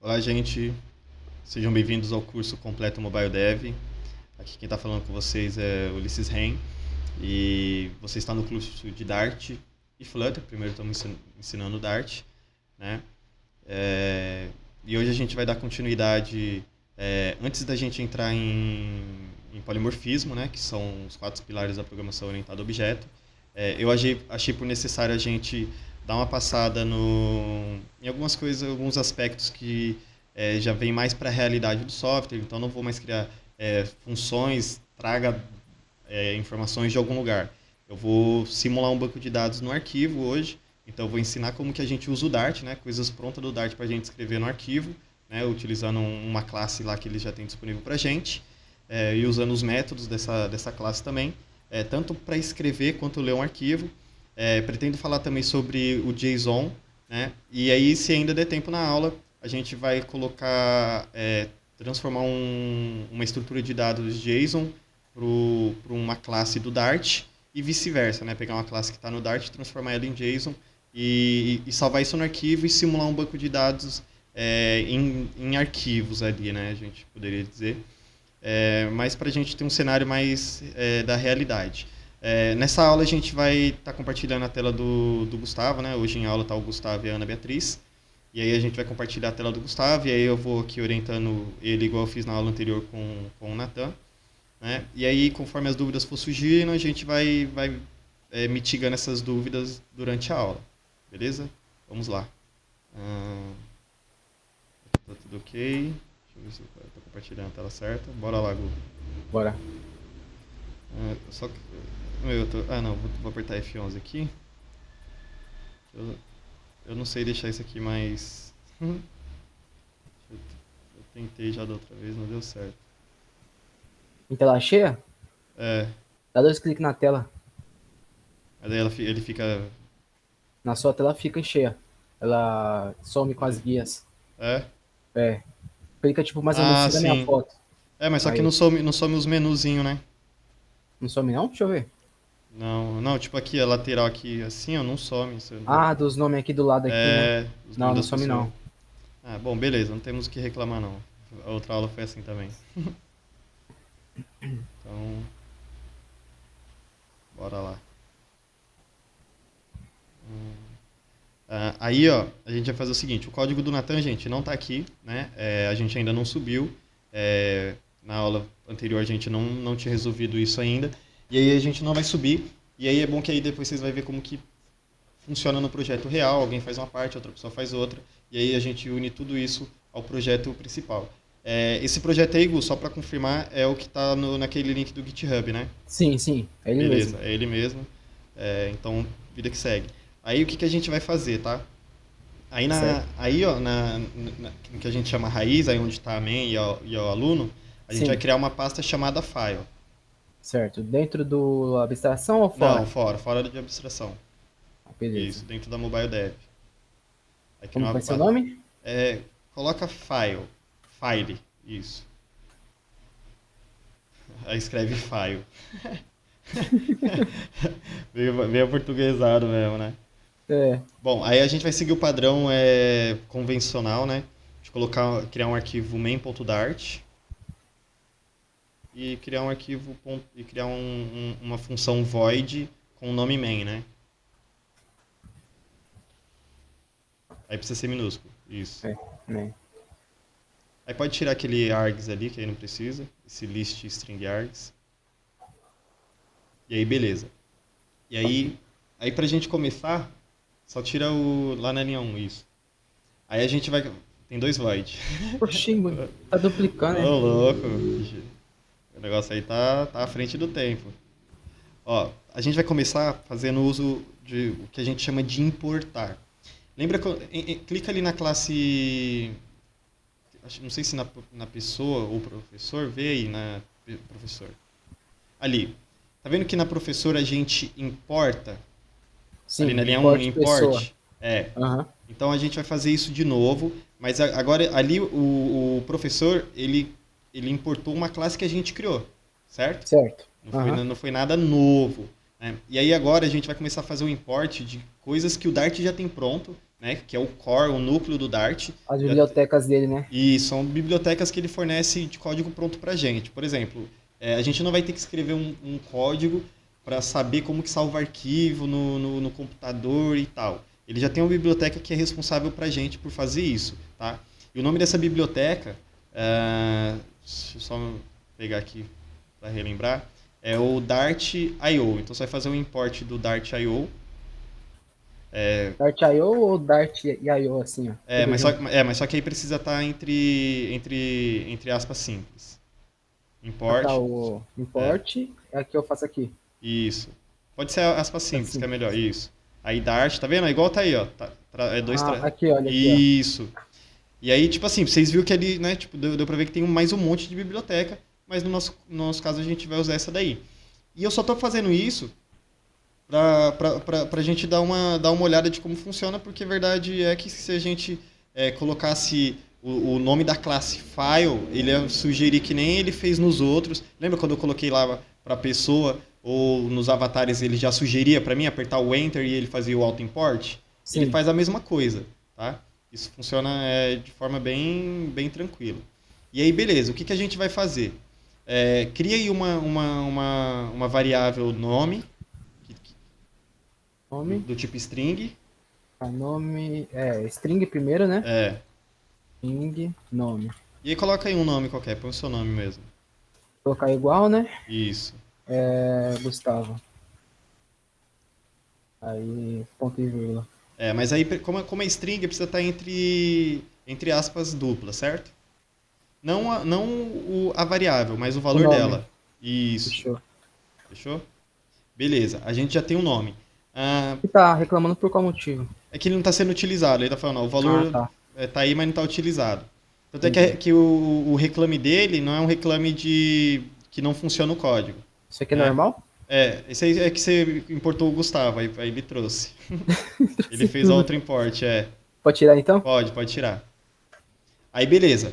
Olá, gente. Sejam bem-vindos ao curso Completo Mobile Dev. Aqui quem está falando com vocês é Ulisses Ren. E você está no curso de Dart e Flutter. Primeiro estamos ensinando Dart, né? E hoje a gente vai dar continuidade, antes da gente entrar em polimorfismo, né? Que são os 4 pilares da programação orientada a objeto. Eu achei por necessário a gente dar uma passada em algumas coisas, alguns aspectos que já vem mais para a realidade do software, então não vou mais criar funções, traga informações de algum lugar. Eu vou simular um banco de dados no arquivo hoje, então eu vou ensinar como que a gente usa o Dart, né, coisas prontas do Dart para a gente escrever no arquivo, né, utilizando uma classe lá que ele já tem disponível para a gente, e usando os métodos dessa classe também, tanto para escrever quanto ler um arquivo. Pretendo falar também sobre o JSON, né? E aí, se ainda der tempo na aula, a gente vai colocar, transformar uma estrutura de dados JSON para uma classe do Dart e vice-versa, né? Pegar uma classe que está no Dart, transformar ela em JSON e salvar isso no arquivo e simular um banco de dados em arquivos ali, né? A gente poderia dizer. Mas para a gente ter um cenário mais da realidade. Nessa aula a gente vai estar compartilhando a tela do Gustavo, né? Hoje em aula está o Gustavo e a Ana Beatriz. E aí a gente vai compartilhar a tela do Gustavo e aí eu vou aqui orientando ele igual eu fiz na aula anterior com o Natan, né? E aí, conforme as dúvidas for surgindo, a gente vai mitigando essas dúvidas durante a aula. Beleza? Vamos lá. Tá tudo ok. Deixa eu ver se eu estou compartilhando a tela certa. Bora lá, Gu. Bora. Só que... não, vou apertar F11 aqui. Eu não sei deixar isso aqui mais... eu tentei já da outra vez, não deu certo. Em tela cheia? É, Dá 2 cliques na tela. mas aí ele fica... Na sua tela fica cheia. Ela some com as guias. É? É. Clica tipo mais ou menos Ah, assim na minha sim. foto. Mas só que Aí. não some os menuzinhos, né? Não some não? Deixa eu ver. Não, tipo aqui, a lateral aqui, assim, ó, não some. Ah, dos nomes aqui do lado aqui, né? Os Não, nomes não das some pessoas. não. Ah, bom, beleza, não temos o que reclamar, não. A outra aula foi assim também. Então, bora lá. Aí, ó, a gente vai fazer o seguinte, o código do Natan, gente, não tá aqui, né? A gente ainda não subiu. Na aula anterior a gente não tinha resolvido isso ainda. E aí a gente não vai subir. E aí é bom que aí depois vocês vão ver como que funciona no projeto real. Alguém faz uma parte, outra pessoa faz outra. E aí a gente une tudo isso ao projeto principal. Esse projeto aí, Gu, só para confirmar, é o que está naquele link do GitHub, né? Sim, é ele Beleza, mesmo. é ele mesmo. Então, vida que segue. Aí o que a gente vai fazer, tá? Certo? Aí ó, no que a gente chama raiz, aí onde está a main e o aluno, a gente vai Sim, criar uma pasta chamada file. certo. Dentro do abstração ou Não, fora? fora de abstração. Ah, beleza. Isso, dentro da Mobile Dev. Aí Como criar uma vai ser o pasta. nome? Coloca file, isso. Aí escreve file. Meio portuguesado mesmo, né? É, Bom, aí a gente vai seguir o padrão convencional, né? De criar um arquivo main.dart e criar um arquivo e criar uma função void com o nome main, né? Aí precisa ser minúsculo, isso. né? Aí pode tirar aquele args ali, que aí não precisa, esse list string args. E aí beleza. E aí pra gente começar, só tira lá na linha 1, isso. Aí a gente vai... Tem 2 void. Oxi, tá duplicando, Ô, né? louco. O negócio aí tá à frente do tempo. Ó, a gente vai começar fazendo uso de o que a gente chama de importar. Lembra que clica ali na classe, não sei se na pessoa ou professor, vê aí na professor. Ali. Tá vendo que na professora a gente importa? Ali na Sim, linha 1, importe pessoa. import. É. Aham, Então a gente vai fazer isso de novo, mas agora ali o professor, ele importou uma classe que a gente criou, certo? certo. Aham, Não foi nada novo, né? E aí agora a gente vai começar a fazer o import de coisas que o Dart já tem pronto né, que é o core, o núcleo do Dart. As bibliotecas dele, né? E são bibliotecas que ele fornece de código pronto para a gente. Por exemplo, a gente não vai ter que escrever um código para saber como que salva arquivo no computador e tal. Ele já tem uma biblioteca que é responsável para a gente por fazer isso. Tá? E o nome dessa biblioteca, deixa eu só pegar aqui para relembrar, é o Dart.io. Então você vai fazer um import do Dart.io. Dart.io ou Dart.io, assim, ó? Tudo junto. Mas só que aí precisa estar entre aspas simples. Ah, tá, Import. o É, import é aqui eu faço aqui. isso. Pode ser aspas simples, que Assim. é melhor. Isso. Aí Dart, tá vendo? É igual tá aí, ó. É dois Ah, aqui, olha aqui, ó. Isso. E aí, tipo assim, vocês viram que ali, né? Tipo, deu pra ver que tem mais um monte de biblioteca, mas no nosso caso a gente vai usar essa daí. E eu só tô fazendo isso pra gente dar uma olhada de como funciona, porque a verdade é que se a gente colocasse o nome da classe file, ele ia sugerir que nem ele fez nos outros. Lembra quando eu coloquei lá pra pessoa, ou nos avatares ele já sugeria pra mim apertar o Enter e ele fazia o auto-import? Ele Sim. faz a mesma coisa, tá? Isso funciona de forma bem tranquila. E aí, beleza, o que a gente vai fazer? Cria aí uma variável nome, Nome. do tipo string. Nome. String primeiro, né? É. String, nome. E aí coloca aí um nome qualquer, põe o seu nome mesmo. Colocar igual, né? Isso. Gustavo. Aí, ponto e vírgula. Mas aí, como é string, precisa estar entre aspas duplas, certo? Não a variável, mas o O valor nome. dela. Isso. Fechou. Fechou? Beleza, a gente já tem um nome. Ah, E tá reclamando por qual motivo? é que ele não está sendo utilizado. Ele está falando, ó, o Ah, valor tá. tá aí, mas não está utilizado. Tanto é Entendi. que o reclame dele não é um reclame de que não funciona o código. Isso aqui é Né? normal? Esse aí é que você importou o Gustavo, aí ele trouxe. Ele Trouxe fez tudo. outro import, Pode tirar então? Pode tirar. Aí beleza.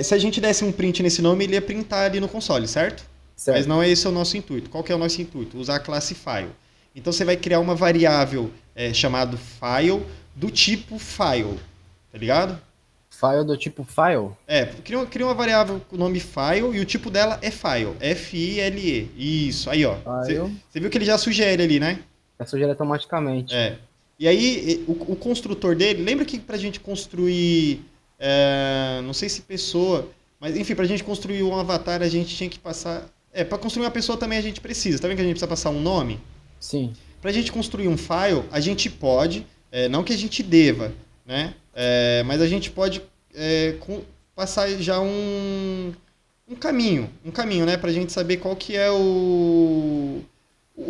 Se a gente desse um print nesse nome, ele ia printar ali no console, certo? Mas Certo. não é esse o nosso intuito. Qual que é o nosso intuito? Usar a classe file. Então você vai criar uma variável chamada file do tipo file, tá ligado? File do tipo file? Cria uma variável com o nome file e o tipo dela é file. F-I-L-E. Isso, aí ó. Você File. viu que ele já sugere ali, né? É sugere automaticamente. E aí, o construtor dele, lembra que pra gente construir, não sei se pessoa, mas enfim, pra gente construir um avatar a gente tinha que passar. Pra construir uma pessoa também a gente precisa. Tá vendo que a gente precisa passar um nome? Sim. Pra gente construir um file, a gente pode, não que a gente deva, né? Mas a gente pode passar já um caminho, né? Pra gente saber qual que é o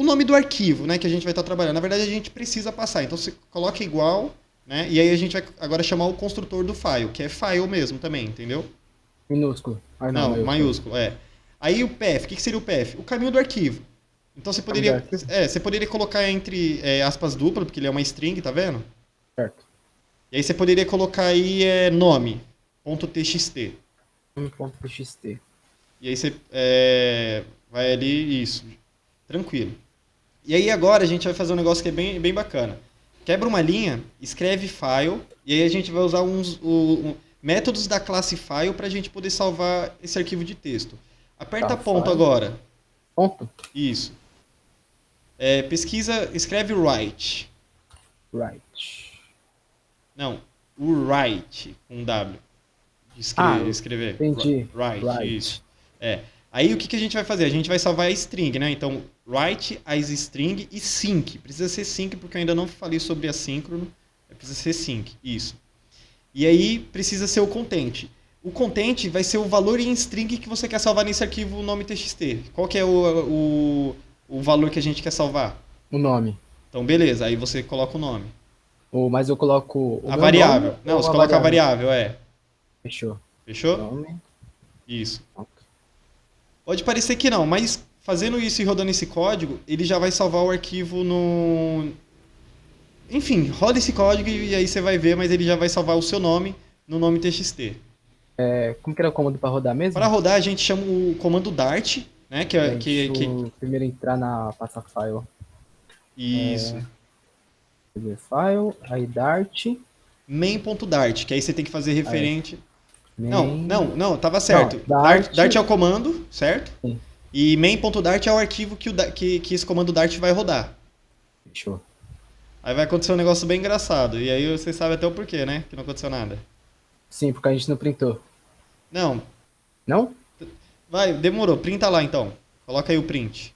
nome do arquivo, né, que a gente vai estar trabalhando. Na verdade, a gente precisa passar. Então, você coloca igual, né, e aí a gente vai agora chamar o construtor do file, que é file mesmo também, entendeu? Minúsculo. Ah, não, Não, maiúsculo. maiúsculo, Aí o path, o que seria o path? O caminho do arquivo. Então, você Nome do poderia, arquivo? você poderia colocar entre aspas dupla, porque ele é uma string, tá vendo? Certo. E aí você poderia colocar aí nome.txt. Nome.txt. E aí você vai ali, isso, tranquilo. E aí agora a gente vai fazer um negócio que é bem bacana. Quebra uma linha, escreve file, e aí a gente vai usar métodos da classe file para a gente poder salvar esse arquivo de texto. Aperta Tá, ponto file. agora. Ponto. Isso. Pesquisa, escreve write. Right. Não, o write, com W. De Ah, escrever. entendi. Write, Right. isso. Aí o que a gente vai fazer? A gente vai salvar a string, né? Então, write as string e sync. Precisa ser sync porque eu ainda não falei sobre assíncrono. Precisa ser sync, isso. E aí precisa ser o content. O content vai ser o valor em string que você quer salvar nesse arquivo nome txt. Qual que é o valor que a gente quer salvar? O nome. Então, beleza. Aí você coloca o nome. Mas eu coloco o A meu nome variável. Não, ou você a coloca a variável? variável, Fechou. Fechou? Nome. Isso. Ponto. Pode parecer que não, mas fazendo isso e rodando esse código, ele já vai salvar o arquivo no. Enfim, roda esse código e aí você vai ver, mas ele já vai salvar o seu nome no nome txt. Como que era o comando para rodar Para mesmo? rodar, a gente chama o comando Dart, né? Deixa eu primeiro entrar na pasta file. Isso. File, aí Dart, main.dart, que aí você tem que fazer aí referente. main. Não, tava Não, certo. Dart, Dart. Dart é o comando, certo? Sim, E main.dart é o arquivo que esse comando Dart vai rodar. fechou. Aí vai acontecer um negócio bem engraçado. E aí você sabe até o porquê, né? Que não aconteceu nada. Sim, porque a gente não printou. Não, Não? vai, demorou. Printa lá então. Coloca aí o print.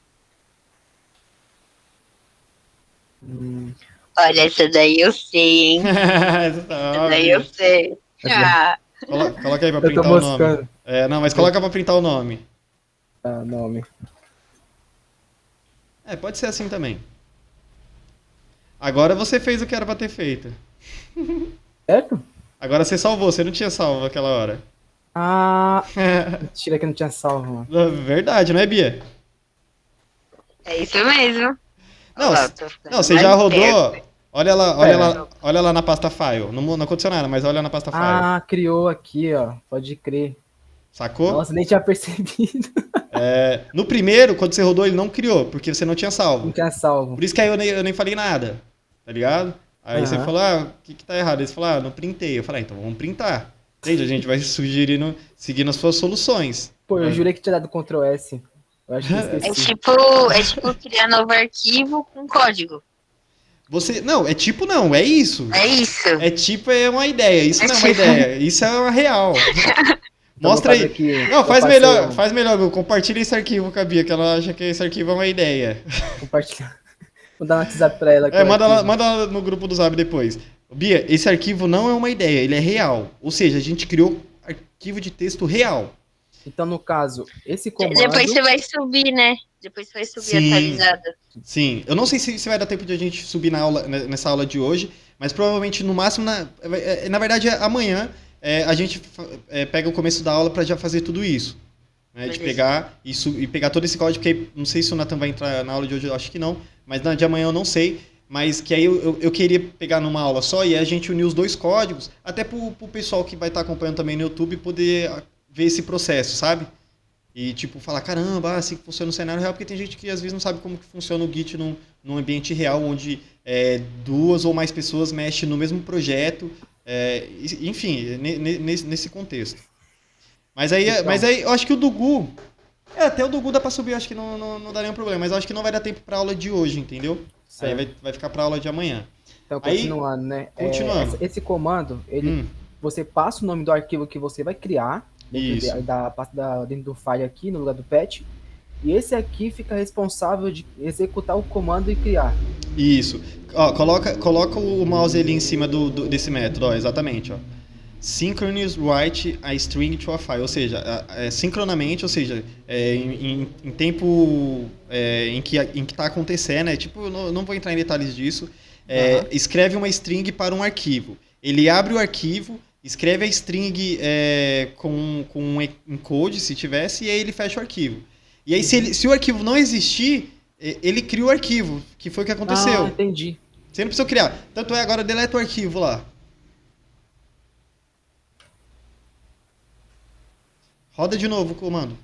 Olha, essa daí eu sei, hein? Essa tá Essa daí eu óbvio. sei. Ah, Coloca aí pra Eu tô printar o nome. moscando. É, não, mas coloca pra printar o nome. Ah, nome. É, pode ser assim também. Agora você fez o que era pra ter feito. Certo? Agora você salvou, você não tinha salvo aquela hora. Ah, mentira que não tinha salvo, mano. Verdade, não é, Bia? é isso mesmo. Olha Não, lá, eu tô não, ficando você mais já esperto. rodou. É. Olha lá na pasta file. Não aconteceu nada, mas olha na pasta file. Ah, criou aqui, ó. Pode crer. Sacou? Nossa, nem tinha percebido. É, no primeiro, quando você rodou, ele não criou, porque você não tinha Não salvo. tinha salvo. Por isso que aí eu nem falei nada, tá ligado? Aí você Aham. falou, ah, o que tá errado? Aí você falou, ah, não printei. Eu falei, ah, então vamos printar. Entende? A gente vai sugerindo, seguindo as suas soluções. Pô, eu Mas- jurei que tinha dado Ctrl S. Eu acho que eu esqueci. É tipo criar novo arquivo com código. Você, não, é tipo não, é isso. É isso. É tipo é uma ideia, isso É não é uma tipo. ideia, isso é uma real. Então vou Mostra fazer aí. aqui. Não, Eu passei um. faz melhor, meu. Compartilha esse arquivo com a Bia, que ela acha que esse arquivo é uma ideia. Compartilhar. Vou dar no WhatsApp pra ela aqui É, o arquivo. manda lá no grupo do Zap depois. Bia, esse arquivo não é uma ideia, ele é real. Ou seja, a gente criou arquivo de texto real. Então, no caso, esse comando. Depois você vai subir, né? Depois você vai subir Sim, atualizada. sim. Eu não sei se vai dar tempo de a gente subir na aula, nessa aula de hoje, mas provavelmente no máximo, na verdade, amanhã a gente pega o começo da aula para já fazer tudo isso. Né, de Beleza. pegar e pegar todo esse código, porque não sei se o Nathan vai entrar na aula de hoje, eu acho que não, mas na de amanhã eu não sei. Mas que aí eu queria pegar numa aula só e a gente unir os dois códigos, até pro pessoal que vai estar acompanhando também no YouTube poder ver esse processo, sabe? E tipo, falar, caramba, assim que funciona no cenário real, porque tem gente que às vezes não sabe como que funciona o Git num ambiente real, onde duas ou mais pessoas mexem no mesmo projeto, enfim, nesse contexto. Então, Mas aí eu acho que o Dugu. Até o Dugu dá pra subir, eu acho que não dá nenhum problema, mas eu acho que não vai dar tempo pra aula de hoje, entendeu? Aí certo. vai ficar pra aula de amanhã. Então, Aí, continuando, né? continuando. Esse comando, ele, Hum, você passa o nome do arquivo que você vai criar dentro isso. dentro do file aqui, no lugar do patch. E esse aqui fica responsável de executar o comando e criar. Isso. Ó, coloca o mouse ali em cima desse método, ó, exatamente, ó. Synchronous write a string to a file, ou seja, sincronamente, ou seja, em tempo em que está acontecendo, tipo, eu não vou entrar em detalhes disso, Aham. escreve uma string para um arquivo. Ele abre o arquivo, escreve a string com um encode, se tivesse, e aí ele fecha o arquivo. E aí, se o arquivo não existir, ele cria o arquivo, que foi o que Ah, aconteceu. entendi. Você não precisa criar. Tanto é, agora deleta o arquivo lá. Roda de novo o comando.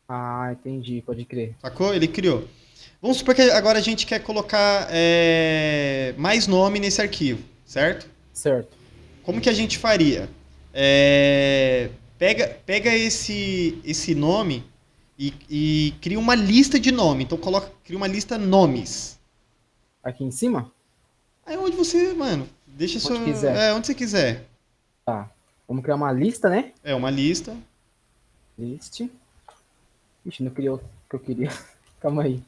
Ah, entendi, pode crer. Sacou? Ele criou. Vamos supor que agora a gente quer colocar mais nome nesse arquivo, certo? Certo. Como que a gente faria? Pega esse nome e cria uma lista de nome. Então cria uma lista nomes. Aqui em cima? Aí onde você, mano, deixa Onde quiser. onde você quiser. Tá. Vamos criar uma lista, né? É uma lista. List. Ixi, não criou o que eu queria. Calma aí.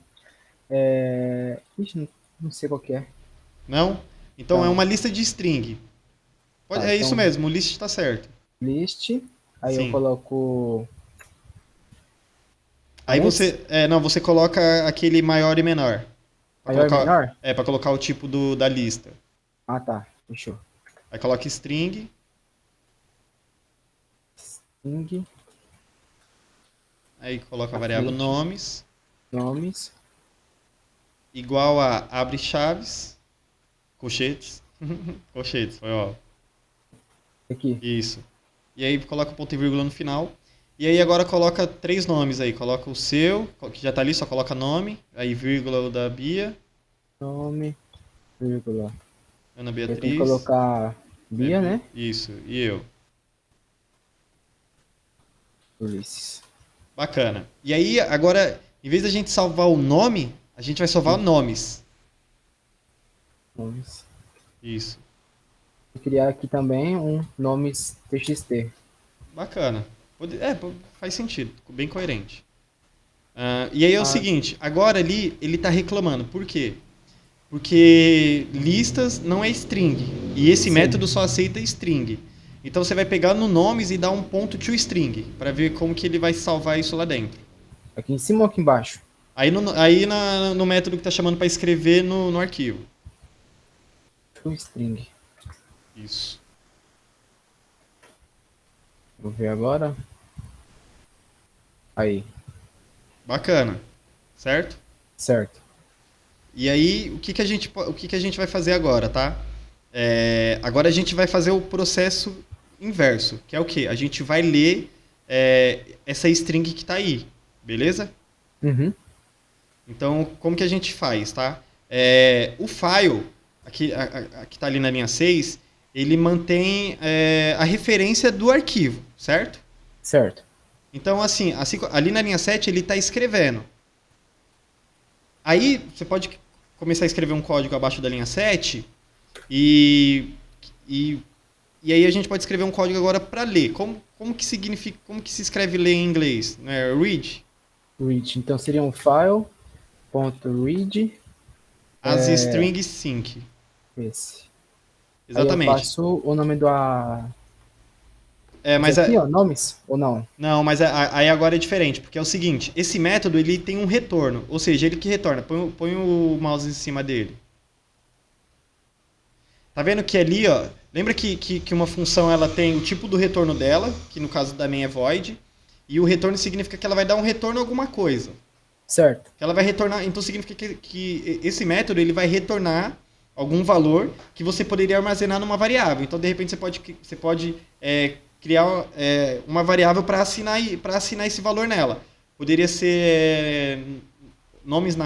Ixi, não sei qual que é. Não? Então Tá. é uma lista de string. Tá, É isso então- mesmo, o list está certo. List. Aí Sim. eu coloco. Aí Antes? você coloca aquele maior e menor. Pra Maior e colocar, menor? para colocar o tipo da lista. Ah, tá. Fechou. Aí coloca string, String. aí coloca a variável nomes, Nomes. igual a abre chaves, colchetes. Colchetes, foi ó. Aqui. Isso. E aí coloca o ponto e vírgula no final. E aí agora coloca 3 nomes aí. Coloca o seu, que já tá ali, só coloca nome. Aí vírgula o da Bia, Nome, vírgula. Ana Eu tenho que Beatriz. colocar Bia, é, né? Isso, e eu. Ulisses. Bacana. E aí agora, em vez da gente salvar o nome, a gente vai salvar nomes. Nomes. Isso. Vou criar aqui também um nomes TXT. Bacana. Faz sentido, ficou bem coerente. E aí é o seguinte, agora ali ele está reclamando. Por quê? Porque listas não é string. E esse Sim. método só aceita string. Então você vai pegar no nomes e dar um ponto to string, para ver como que ele vai salvar isso lá dentro. Aqui em cima ou aqui embaixo? Aí no método que está chamando para escrever no arquivo. ToString. Isso. Vou ver agora. Aí, Bacana. Certo? certo. E aí, o que que a gente vai fazer agora, tá? Agora a gente vai fazer o processo inverso, que é o quê? A gente vai ler essa string que está aí, beleza? Uhum. Então, como que a gente faz, tá? O file, que está ali na linha 6, ele mantém a referência do arquivo, certo? Certo. Então, assim ali na linha 7, ele está escrevendo. Aí, você pode começar a escrever um código abaixo da linha 7 e aí a gente pode escrever um código agora para ler. Como que significa, como que se escreve ler em inglês? Read? Read. Então seria um file.read. As strings sync. Esse. Exatamente. Aí eu passo o nome do Mas aqui, ó, nomes ou não? Não, mas aí agora é diferente, porque é o seguinte, esse método ele tem um retorno, ou seja, ele que retorna. Põe o mouse em cima dele. Tá vendo que ali, ó, lembra que uma função ela tem o tipo do retorno dela, que no caso da minha é void, e o retorno significa que ela vai dar um retorno a alguma coisa. Certo. Ela vai retornar, então significa que esse método ele vai retornar algum valor que você poderia armazenar numa variável. Então, de repente, você pode criar uma variável para assinar esse valor nela. Poderia ser nomes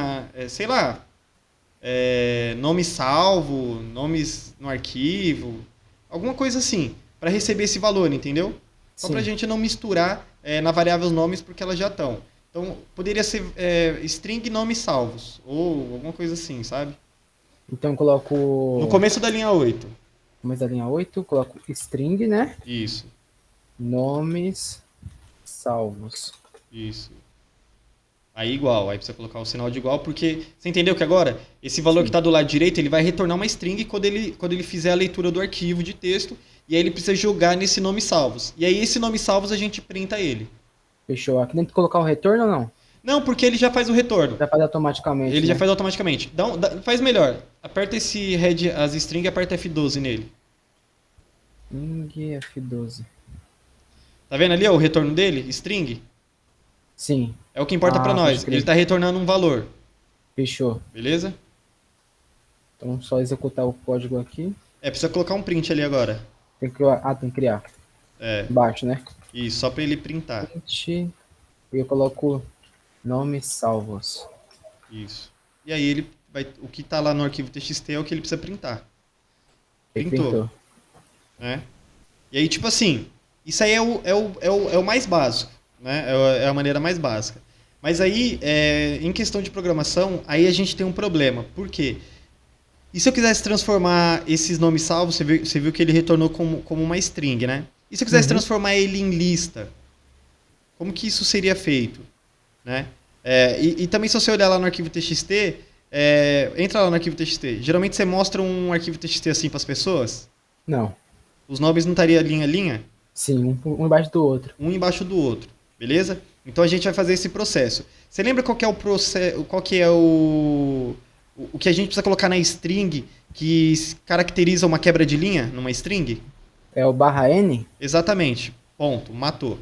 sei lá, nome salvo, nomes no arquivo, alguma coisa assim, para receber esse valor, entendeu? Só para a gente não misturar na variável os nomes porque elas já estão. Então, poderia ser string nomes salvos, ou alguma coisa assim, sabe? Então eu coloco... No começo da linha 8. No começo da linha 8, coloco string, né? Isso. Nomes salvos. Isso. Aí igual, aí precisa colocar o sinal de igual, porque você entendeu que agora esse valor que está do lado direito, ele vai retornar uma string quando ele fizer a leitura do arquivo de texto, e aí ele precisa jogar nesse nome salvos. E aí esse nome salvos a gente printa ele. Fechou. Aqui dentro colocar o retorno ou não? Não, porque ele já faz o retorno. Já faz automaticamente. Ele né? já faz automaticamente. Faz melhor. Aperta esse head, as string e aperta F12 nele. String F12. Tá vendo ali ó, o retorno dele? String? Sim. É o que importa pra nós. Ele tá retornando um valor. Fechou. Beleza? Então só executar o código aqui. Precisa colocar um print ali agora. Tem que criar. Embaixo, né? Isso, só pra ele printar. Print. E eu coloco nomes salvos. Isso. E aí ele vai. O que tá lá no arquivo TXT é o que ele precisa printar. Printou. Né? E aí, tipo assim, isso aí é o mais básico. Né? É a maneira mais básica. Mas aí, em questão de programação, aí a gente tem um problema. Por quê? E se eu quisesse transformar esses nomes salvos, você viu que ele retornou como uma string, né? E se eu quisesse transformar ele em lista? Como que isso seria feito? Né? E também se você olhar lá no arquivo TXT, entra lá no arquivo TXT. Geralmente você mostra um arquivo TXT assim para as pessoas? Não. Os nomes não estariam linha a linha? Sim, um embaixo do outro. Um embaixo do outro, beleza? Então a gente vai fazer esse processo. Você lembra qual que é o processo, qual que é o que a gente precisa colocar na string que caracteriza uma quebra de linha numa string? É o /n? Exatamente. Ponto. Matou.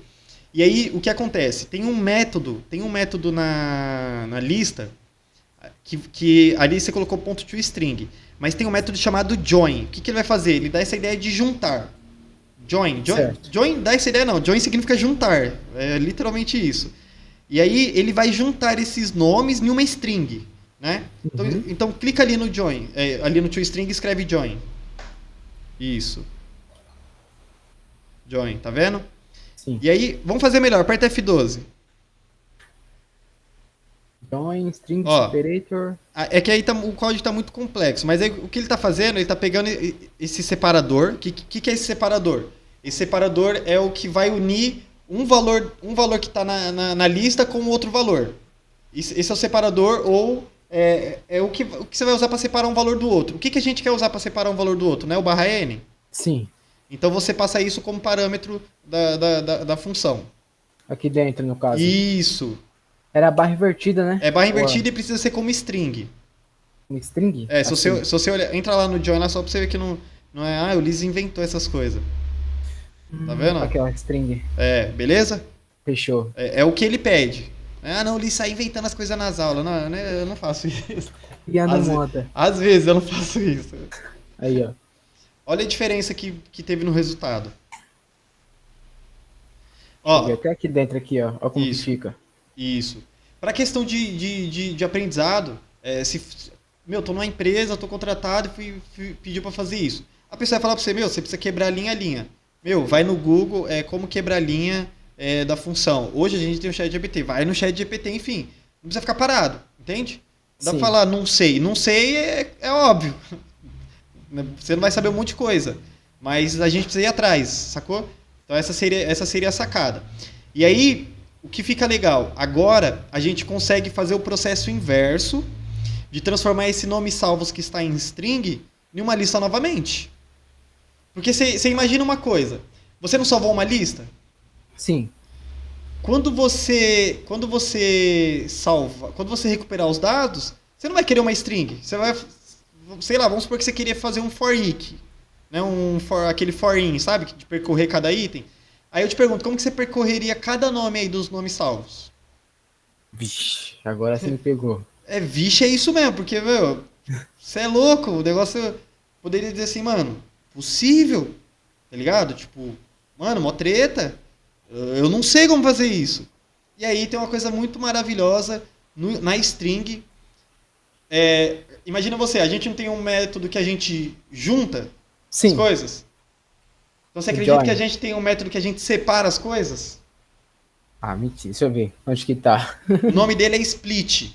E aí, o que acontece? Tem um método na lista que ali você colocou ponto to string, mas tem um método chamado join. O que ele vai fazer? Ele dá essa ideia de juntar Certo. Join dá essa ideia não. Join significa juntar. É literalmente isso. E aí ele vai juntar esses nomes em uma string, né? Então clica ali no join. Ali no toString e escreve join. Isso. Join, tá vendo? Sim. E aí, vamos fazer melhor. Aperta F12. Join, string, Ó. separator. É que aí o código está muito complexo, mas aí, o que ele está fazendo, ele está pegando esse separador. O que é esse separador? Esse separador é o que vai unir um valor que está na lista com outro valor. Esse é o separador ou o que você vai usar para separar um valor do outro. O que a gente quer usar para separar um valor do outro? Não é o barra N? Sim. Então você passa isso como parâmetro da função. Aqui dentro, no caso. Isso. Era a barra invertida, né? É barra invertida e precisa ser como string. Um string? Se você olhar, entra lá no join lá só pra você ver que não é, o Liz inventou essas coisas. Tá vendo? Aqui, ó, string. Beleza? Fechou. É o que ele pede. Não, o Liz sai inventando as coisas nas aulas. Não, né, eu não faço isso. E a moda. Às vezes eu não faço isso. Aí, ó. Olha a diferença que teve no resultado. Até aqui dentro, aqui, ó. Olha como que fica. Isso. Para questão de aprendizado, tô numa empresa, tô contratado e pediu para fazer isso. A pessoa vai falar para você, você precisa quebrar linha a linha. Vai no Google, como quebrar linha da função. Hoje a gente tem o ChatGPT, vai no ChatGPT, enfim. Não precisa ficar parado, entende? Não dá pra falar, não sei. Não sei é óbvio. Você não vai saber um monte de coisa. Mas a gente precisa ir atrás, sacou? Então essa seria a sacada. E aí, o que fica legal? Agora a gente consegue fazer o processo inverso de transformar esse nome salvos que está em string em uma lista novamente. Porque você imagina uma coisa. Você não salvou uma lista? Sim. Quando você salva, quando você recuperar os dados, você não vai querer uma string. Você vai, sei lá, vamos supor que você queria fazer um for each, né? Aquele for in, sabe? De percorrer cada item. Aí eu te pergunto, como que você percorreria cada nome aí dos nomes salvos? Vixe, agora você me pegou. Vixe, é isso mesmo, porque, você é louco, o negócio poderia dizer assim, mano, possível, tá ligado? Tipo, mano, mó treta, eu não sei como fazer isso. E aí tem uma coisa muito maravilhosa na string. Imagina a gente não tem um método que a gente junta as coisas? Então você acredita que a gente tem um método que a gente separa as coisas? Ah, mentira, deixa eu ver onde que tá. O nome dele é split.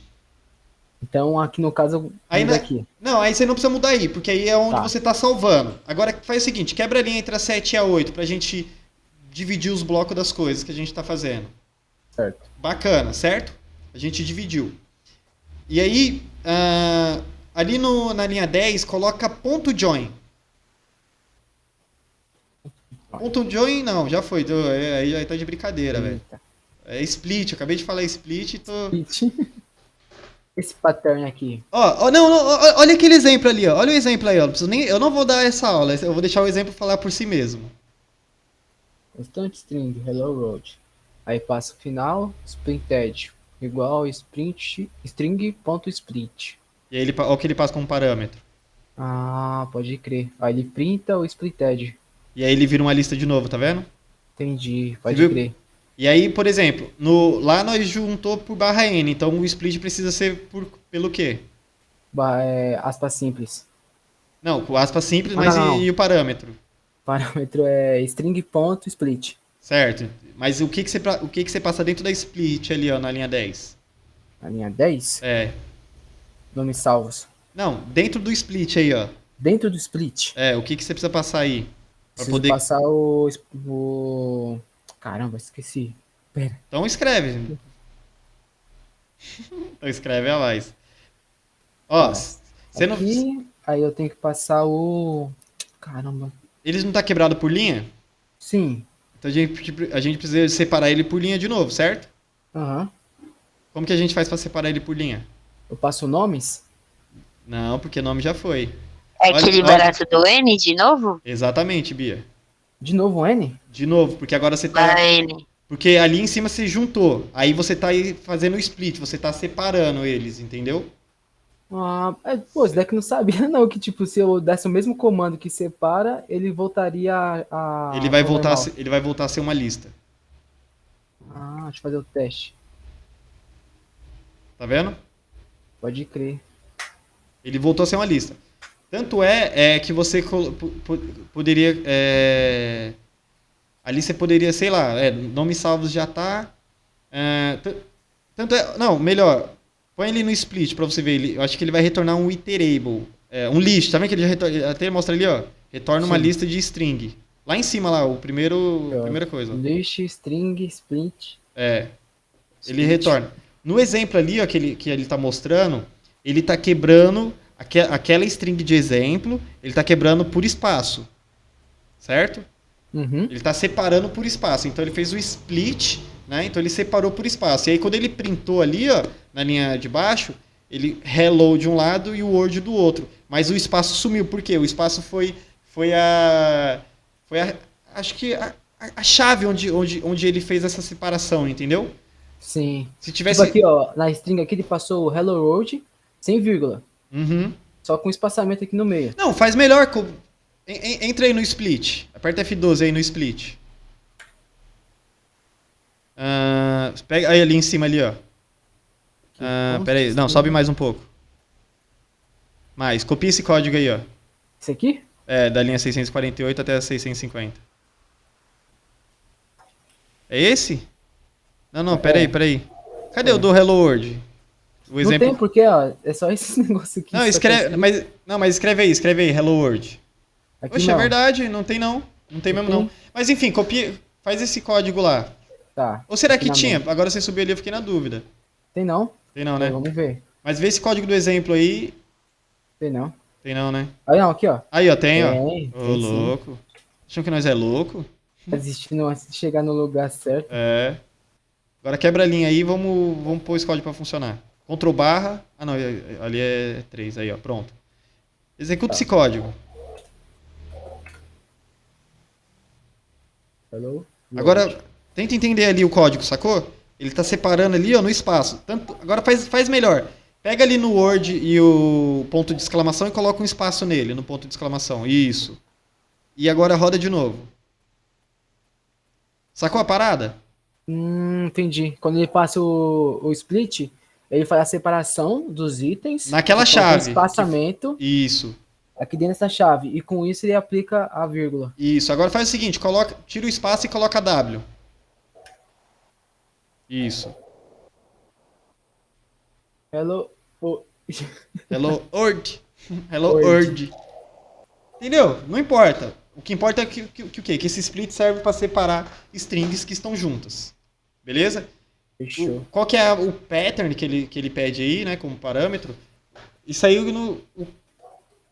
Então aqui no caso, aqui. Não, aí você não precisa mudar aí, porque aí é onde você está salvando. Agora faz o seguinte, quebra a linha entre a 7 e a 8 pra gente dividir os blocos das coisas que a gente está fazendo. Certo. Bacana, certo? A gente dividiu. E aí, ali na linha 10, coloca ponto .join. Ponto .join não, já foi. Aí tá de brincadeira, velho. É split, eu acabei de falar split e tô... Split. Esse pattern aqui. Olha aquele exemplo ali, ó. Olha o exemplo aí, ó. Eu não vou dar essa aula, eu vou deixar o exemplo falar por si mesmo. Constante string, hello world. Aí passa o final, splinted, igual string.split. E aí olha o que ele passa como parâmetro. Ah, pode crer. Aí ele printa o splited. E aí ele vira uma lista de novo, tá vendo? Entendi, pode crer. E aí, por exemplo, lá nós juntou por barra N, então o split precisa ser pelo quê? Aspas simples. Não, com aspas simples, mas não. E o parâmetro? O parâmetro é string.split. Certo, mas o que você passa dentro da split ali, ó, na linha 10? Na linha 10? Nomes salvos. Não, dentro do split aí, ó. Dentro do split? O que você precisa passar aí? Preciso passar o... Caramba, esqueci. Pera. Então escreve. Então escreve a mais. Ó, você não... Aí eu tenho que passar o... Caramba. Eles não tá quebrado por linha? Sim. Então a gente precisa separar ele por linha de novo, certo? Aham. Como que a gente faz pra separar ele por linha? Eu passo nomes? Não, porque nome já foi. Aquele barato do N de novo? Exatamente, Bia. De novo o N? De novo, porque agora você tá... Porque ali em cima você juntou. Aí você tá aí fazendo o split, você tá separando eles, entendeu? Pô, esse deck não sabia não que, tipo, se eu desse o mesmo comando que separa, ele voltaria Ele vai ao voltar normal. ele vai voltar a ser uma lista. Deixa eu fazer o teste. Tá vendo? Pode crer. Ele voltou a ser uma lista. Tanto é que você poderia. Ali você poderia, sei lá, nomes salvos já tá. Tanto é. Não, melhor. Põe ele no split pra você ver. Eu acho que ele vai retornar um iterable. Um list. Tá vendo que ele já retorna, até ele mostra ali, ó. Retorna uma Sim. lista de string. Lá em cima, lá, o primeiro. Ó, Primeira coisa. Ó. list, string, split. É. Ele Split. retorna. No exemplo ali, ó, que ele tá mostrando, ele tá quebrando aquela string de exemplo, ele tá quebrando por espaço. Certo? Uhum. Ele está separando por espaço. Então ele fez o split, né? Então ele separou por espaço. E aí quando ele printou ali, ó, na linha de baixo, ele hello de um lado e o word do outro. Mas o espaço sumiu. Por quê? O espaço foi a acho que a chave onde ele fez essa separação, entendeu? Sim. Se Tipo tivesse. aqui, ó, na string aqui ele passou o hello world sem vírgula. Uhum. Só com espaçamento aqui no meio. Não, faz melhor. Entra aí no split. Aperta F12 aí no split. Pega aí ali em cima ali, ó. Pera aí. Não, sobe mais um pouco. Mais. Copia esse código aí, ó. Esse aqui? Da linha 648 até a 650. É esse? Não, pera aí. Cadê o do Hello World? O Não exemplo. tem porque, ó, é só esse negócio aqui. Não, só que escreve. assim, Mas escreve aí, Hello World. aqui Oxe, é não. verdade, não tem não. Não tem mesmo não. Mas enfim, copia. Faz esse código lá. Tá. Ou será aqui que na tinha? mão. Agora você subiu ali, eu fiquei na dúvida. Tem não? Tem não, né? Vamos ver. Mas vê esse código do exemplo aí. Tem não. Tem não, né? Aí não, aqui, ó. Aí, ó, tem, ó. Tem, Ô, tem sim. louco. Acham que nós é louco? Tá desistindo antes de chegar no lugar certo. É. Agora quebra a linha aí e vamos pôr esse código pra funcionar. Ctrl barra. Ah, não, ali é 3. Aí, ó, pronto. Executa esse código. Hello? Agora, tenta entender ali o código, sacou? Ele tá separando ali, ó, no espaço. Agora faz melhor. Pega ali no Word e o ponto de exclamação e coloca um espaço nele, no ponto de exclamação. Isso. E agora roda de novo. Sacou a parada? Entendi. Quando ele passa o split, ele faz a separação dos itens. Naquela e coloca um chave. espaçamento Isso. aqui dentro dessa chave. E com isso ele aplica a vírgula. Isso. Agora faz o seguinte, tira o espaço e coloca W. Isso. Hello. Hello World. Hello Word. World. Entendeu? Não importa. O que importa é que esse split serve para separar strings que estão juntas. Beleza? Fechou. Qual que é o pattern que ele pede aí, né, como parâmetro? Isso aí,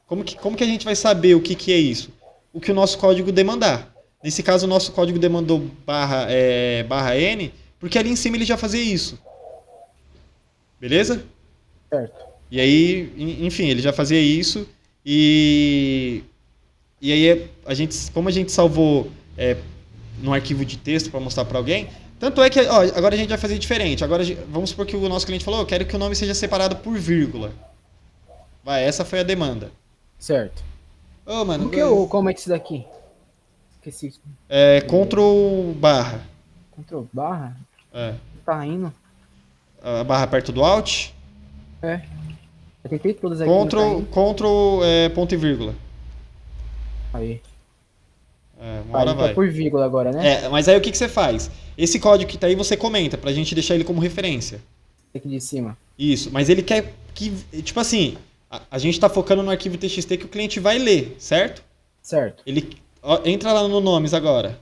como que a gente vai saber o que é isso? O que o nosso código demandar. Nesse caso, o nosso código demandou barra N, porque ali em cima ele já fazia isso. Beleza? Certo. E aí, enfim, ele já fazia isso e aí como a gente salvou num arquivo de texto para mostrar para alguém, tanto é que ó, agora a gente vai fazer diferente. Agora vamos supor que o nosso cliente falou, eu quero que o nome seja separado por vírgula. Essa foi a demanda. Certo. Ô, mano, Como é que isso daqui? Esqueci. Ctrl barra. Ctrl barra? É, Tá indo. a barra perto do Alt. Eu tentei todas aqui. Não tá indo. Ctrl ponto e vírgula. Aí. Uma hora Tá vai. por vírgula agora, né? Mas aí o que você faz? Esse código que tá aí você comenta, pra gente deixar ele como referência. Aqui de cima. Isso, mas ele quer que, tipo assim, a gente tá focando no arquivo TXT que o cliente vai ler, certo? Certo. Ele entra lá no nomes agora.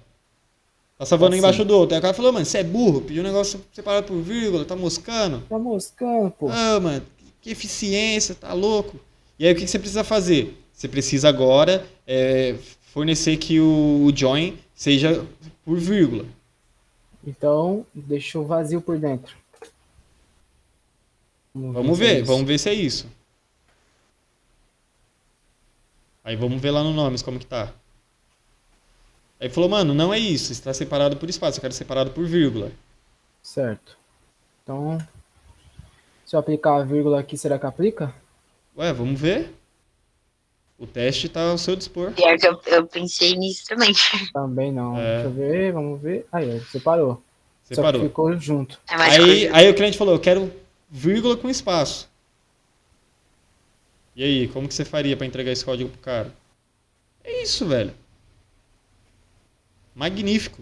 Tá salvando um Assim. embaixo do outro. Aí o cara falou, mano, você é burro, pediu um negócio separado por vírgula, tá moscando. Tá moscando, pô. Ah, mano, que eficiência, tá louco. E aí o que você precisa fazer? Você precisa agora fornecer que o join seja por vírgula. Então, deixou vazio por dentro. Vamos se é ver, isso. vamos ver se é isso. Aí vamos ver lá no nomes como que tá. Aí falou, mano, não é isso, está separado por espaço, eu quero separado por vírgula. Certo. Então, se eu aplicar a vírgula aqui, será que aplica? Ué, vamos ver. O teste tá ao seu dispor. Pior que eu pensei nisso também. Também não. É. Deixa eu ver, vamos ver. Aí, ó, separou. Só que Separou. ficou junto. É mais Aí, coisa. aí o cliente falou, eu quero vírgula com espaço. E aí, como que você faria pra entregar esse código pro cara? É isso, velho. Magnífico.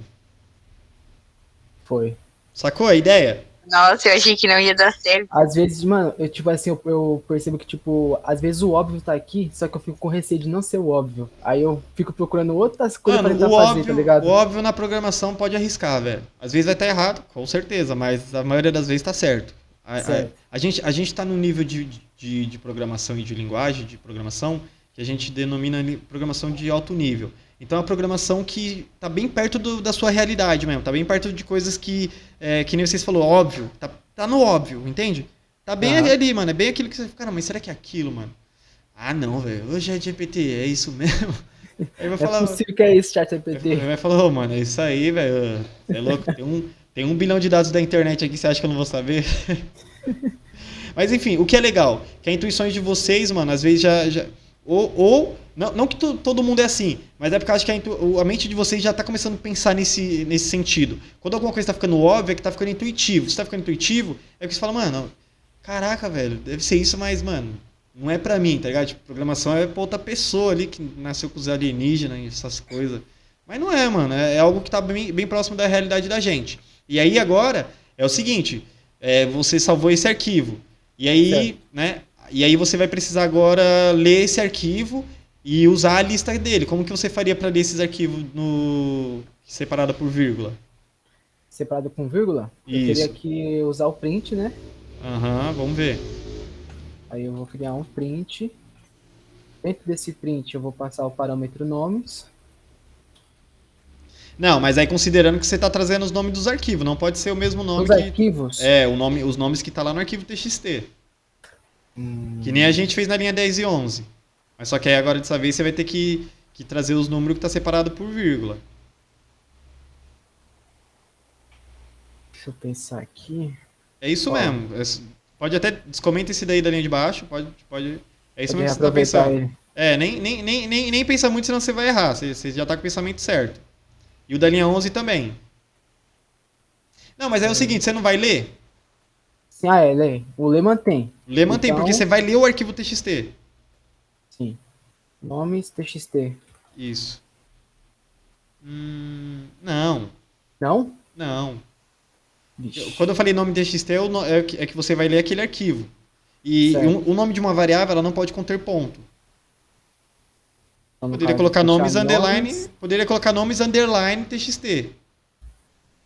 Foi. Sacou a ideia? Nossa, eu achei que não ia dar certo. Às vezes, mano, eu, tipo assim, eu percebo que, tipo, às vezes o óbvio tá aqui, só que eu fico com receio de não ser o óbvio. Aí eu fico procurando outras coisas pra Mano, tentar fazer, tá o ligado? óbvio na programação pode arriscar, velho. Às vezes vai estar errado, com certeza, mas a maioria das vezes tá certo. Certo. A gente tá num nível de programação e de linguagem de programação que a gente denomina programação de alto nível. Então é uma programação que tá bem perto da sua realidade mesmo, tá bem perto de coisas que nem vocês falou, óbvio, tá no óbvio, entende? Tá bem Aham. ali, mano, é bem aquilo que você... Cara, mas será que é aquilo, mano? Ah, não, velho, hoje é GPT, é isso mesmo? Aí vai É falar... possível que é isso, ChatGPT. Vai falar, ô, mano, é isso aí, velho. Você é louco, tem 1 bilhão de dados da internet aqui, você acha que eu não vou saber? Mas enfim, o que é legal, que as intuições de vocês, mano, às vezes já não que todo mundo é assim, mas é porque eu acho que a mente de vocês já tá começando a pensar nesse sentido. Quando alguma coisa tá ficando óbvia, é que tá ficando intuitivo. Se tá ficando intuitivo, é que você fala, mano, caraca, velho, deve ser isso, mas, mano, não é pra mim, tá ligado? Tipo, programação é pra outra pessoa ali que nasceu com os alienígenas e essas coisas. Mas não é, mano, é algo que tá bem próximo da realidade da gente. E aí agora, é o seguinte, você salvou esse arquivo. E aí, Certo. né? E aí você vai precisar agora ler esse arquivo e usar a lista dele. Como que você faria para ler esses arquivos separado por vírgula? Separado com vírgula, eu teria Isso. que usar o print, né? Aham, vamos ver. Aí eu vou criar um print. Dentro desse print eu vou passar o parâmetro nomes. Não, mas aí considerando que você está trazendo os nomes dos arquivos, não pode ser o mesmo nome Os que... arquivos. os nomes que tá lá no arquivo TXT. Que nem a gente fez na linha 10 e 11. Mas só que aí agora dessa vez você vai ter que trazer os números que tá separado por vírgula. Deixa eu pensar aqui. É isso Ó. mesmo. Pode até descomenta esse daí da linha de baixo, pode. É isso Pode mesmo que você tá reaproveitar pensando. ele. Nem pensa muito, senão você vai errar. Você já tá com o pensamento certo. E o da linha 11 também. Não, mas é o seguinte, você não vai ler? Sim, lê. O lê mantém. Lê, mantém, Então, porque você vai ler o arquivo TXT. sim. Nomes TXT. Isso. Não, Não? não. Vixe. Quando eu falei nome TXT, é que você vai ler aquele arquivo. E Certo. o nome de uma variável, ela não pode conter ponto. Então, no Poderia caso, colocar deixar nomes underline, nomes. poderia colocar nomes underline TXT.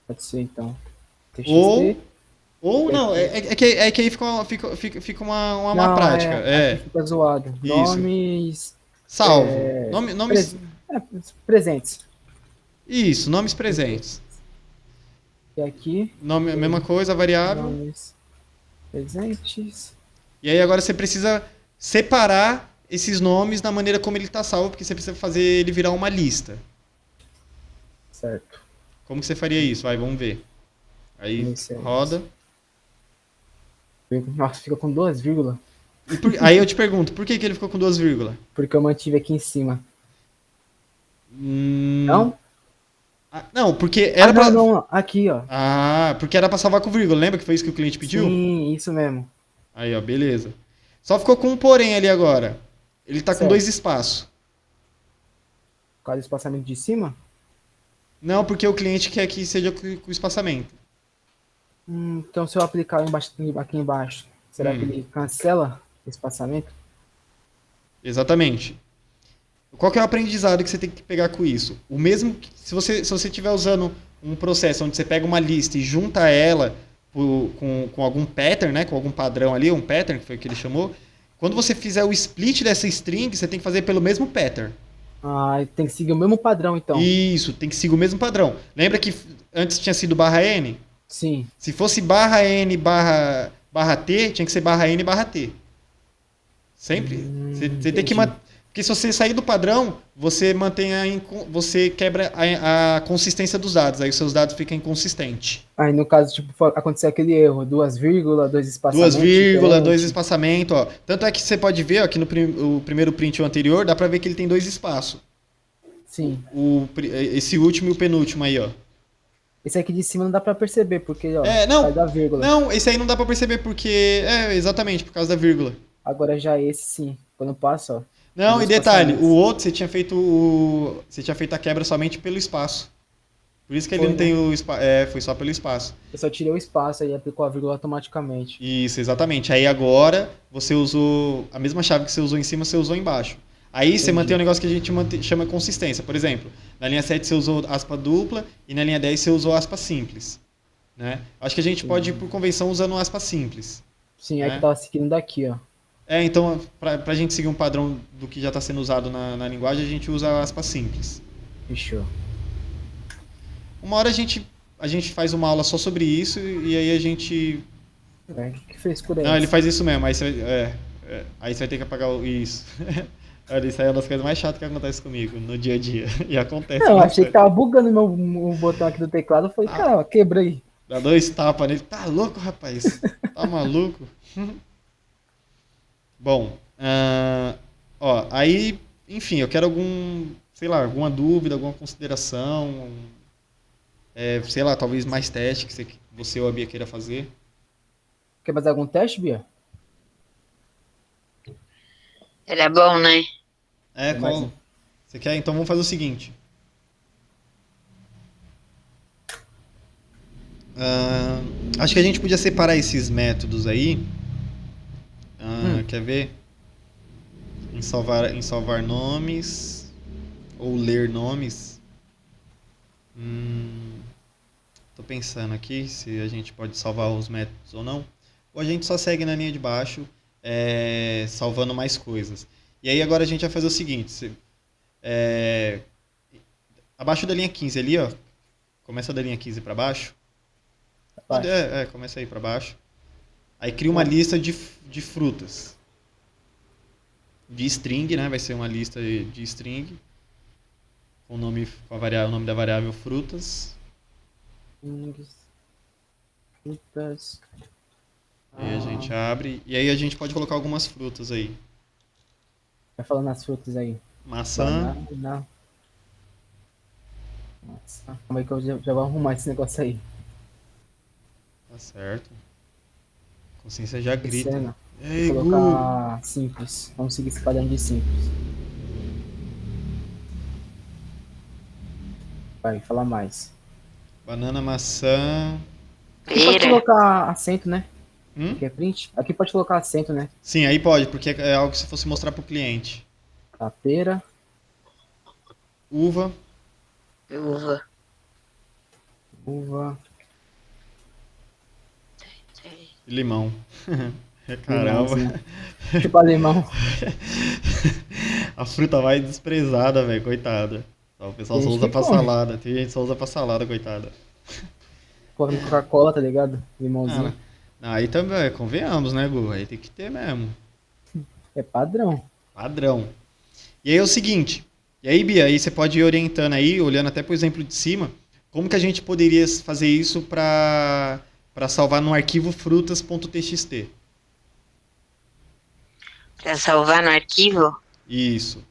Pode ser, então. TXT. Ou não, é que aí fica uma má Não, prática. aqui fica zoado. Isso. Nomes. Salvo. Nomes. Presentes. Isso, nomes presentes. E aqui, Nome, a mesma coisa, variável. nomes presentes. E aí agora você precisa separar esses nomes da maneira como ele está salvo, porque você precisa fazer ele virar uma lista. Certo. Como que você faria isso? Vai, vamos ver. Aí Isso é roda. Nossa, fica com 2 vírgulas. Aí eu te pergunto, por que ele ficou com 2 vírgulas? Porque eu mantive aqui em cima. Não? Não? Não, porque era pra... Não. Aqui, ó. Ah, porque era pra salvar com vírgula. Lembra que foi isso que o cliente pediu? Sim, isso mesmo. Aí, ó, beleza. Só ficou com um porém ali agora. Ele tá com Certo. 2 espaços. Por causa do espaçamento de cima? Não, porque o cliente quer que seja com espaçamento. Então se eu aplicar aqui embaixo, será que ele cancela o espaçamento? Exatamente. Qual que é o aprendizado que você tem que pegar com isso? O mesmo que, se você estiver usando um processo onde você pega uma lista e junta ela com algum pattern, né, com algum padrão ali, um pattern, que foi o que ele chamou, quando você fizer o split dessa string, você tem que fazer pelo mesmo pattern. Tem que seguir o mesmo padrão, então. Isso, tem que seguir o mesmo padrão. Lembra que antes tinha sido barra N? Sim. Se fosse barra N barra T, tinha que ser barra N barra T. Sempre. Você tem que Porque se você sair do padrão, você mantém você quebra a consistência dos dados. Aí os seus dados ficam inconsistentes. Aí no caso, tipo, acontecer aquele erro, 2,, 2 Duas espaçamentos vírgulas, dois diferentes. espaçamentos, ó. Tanto é que você pode ver, ó, que no o primeiro print o anterior, dá pra ver que ele tem 2 espaços. Sim. Esse último e o penúltimo aí, ó. Esse aqui de cima não dá pra perceber, porque, ó, Não, sai da vírgula. não, esse aí não dá pra perceber porque, exatamente, por causa da vírgula. Agora já esse sim. Quando passa, ó. Não, os e detalhe, espaçamentos. o outro você tinha feito a quebra somente pelo espaço. Por isso que ele Foi, não tem né? o espaço, foi só pelo espaço. Eu só tirei o espaço aí aplicou a vírgula automaticamente. Isso, exatamente. Aí agora você usou a mesma chave que você usou em cima, você usou embaixo. Aí você Entendi. mantém um negócio que a gente chama consistência. Por exemplo, na linha 7 você usou aspa dupla e na linha 10 você usou aspa simples. Né? Acho que a gente pode ir por convenção usando aspa simples. Sim, aí né? que tava seguindo daqui, ó. Então, pra gente seguir um padrão do que já está sendo usado na linguagem, a gente usa aspa simples. Fechou. Uma hora a gente faz uma aula só sobre isso e aí a gente... Que frescura é Não, essa? ele faz isso mesmo. Aí aí você vai ter que apagar isso. Olha, isso aí é uma das coisas mais chatas que acontece comigo no dia a dia. E acontece Não, eu achei bastante. que tava bugando o botão aqui do teclado. Eu falei, cara, quebra aí. Dá 2 tapas nele. Tá louco, rapaz? Tá maluco? Bom, aí, enfim, eu quero alguma dúvida, alguma consideração, sei lá, talvez mais teste que você ou a Bia queira fazer. Quer fazer algum teste, Bia? Era bom, né? Tem mais Qual? um. Você quer? Então vamos fazer o seguinte. Acho que a gente podia separar esses métodos aí. Quer ver? Em salvar nomes ou ler nomes. Tô pensando aqui se a gente pode salvar os métodos ou não. Ou a gente só segue na linha de baixo, salvando mais coisas. E aí agora a gente vai fazer o seguinte. Abaixo da linha 15 ali, ó. Começa da linha 15 para baixo. Começa aí para baixo. Aí cria uma lista de frutas. De string, né? Vai ser uma lista de string. Com o nome da variável frutas. Frutas. Aí a gente abre. E aí a gente pode colocar algumas frutas aí. Vai falando as frutas aí. Maçã. Banana. Nossa, como é que eu já vou arrumar esse negócio aí? Tá certo. Consciência já grita. Cena. Ei, Vou colocar simples. Vamos seguir esse padrão de simples. Vai, fala mais. Banana, maçã. Aqui pode Pera. colocar acento, né? Hum? Aqui é print. Aqui pode colocar acento, né? Sim, aí pode, porque é algo que se fosse mostrar pro cliente. A pera. Uva. Uva. Uva. E limão. Caramba. Tipo limão. A fruta mais desprezada, velho, coitada. O pessoal só usa pra salada. Tem gente que só usa pra salada, coitada. Coca-Cola, tá ligado? Limãozinho. Aí também, convenhamos, né, Gu? Aí tem que ter mesmo. É padrão. Padrão. E aí é o seguinte. E aí, Bia, aí você pode ir orientando aí, olhando até pro exemplo de cima, como que a gente poderia fazer isso para salvar no arquivo frutas.txt. Pra salvar no arquivo? Isso.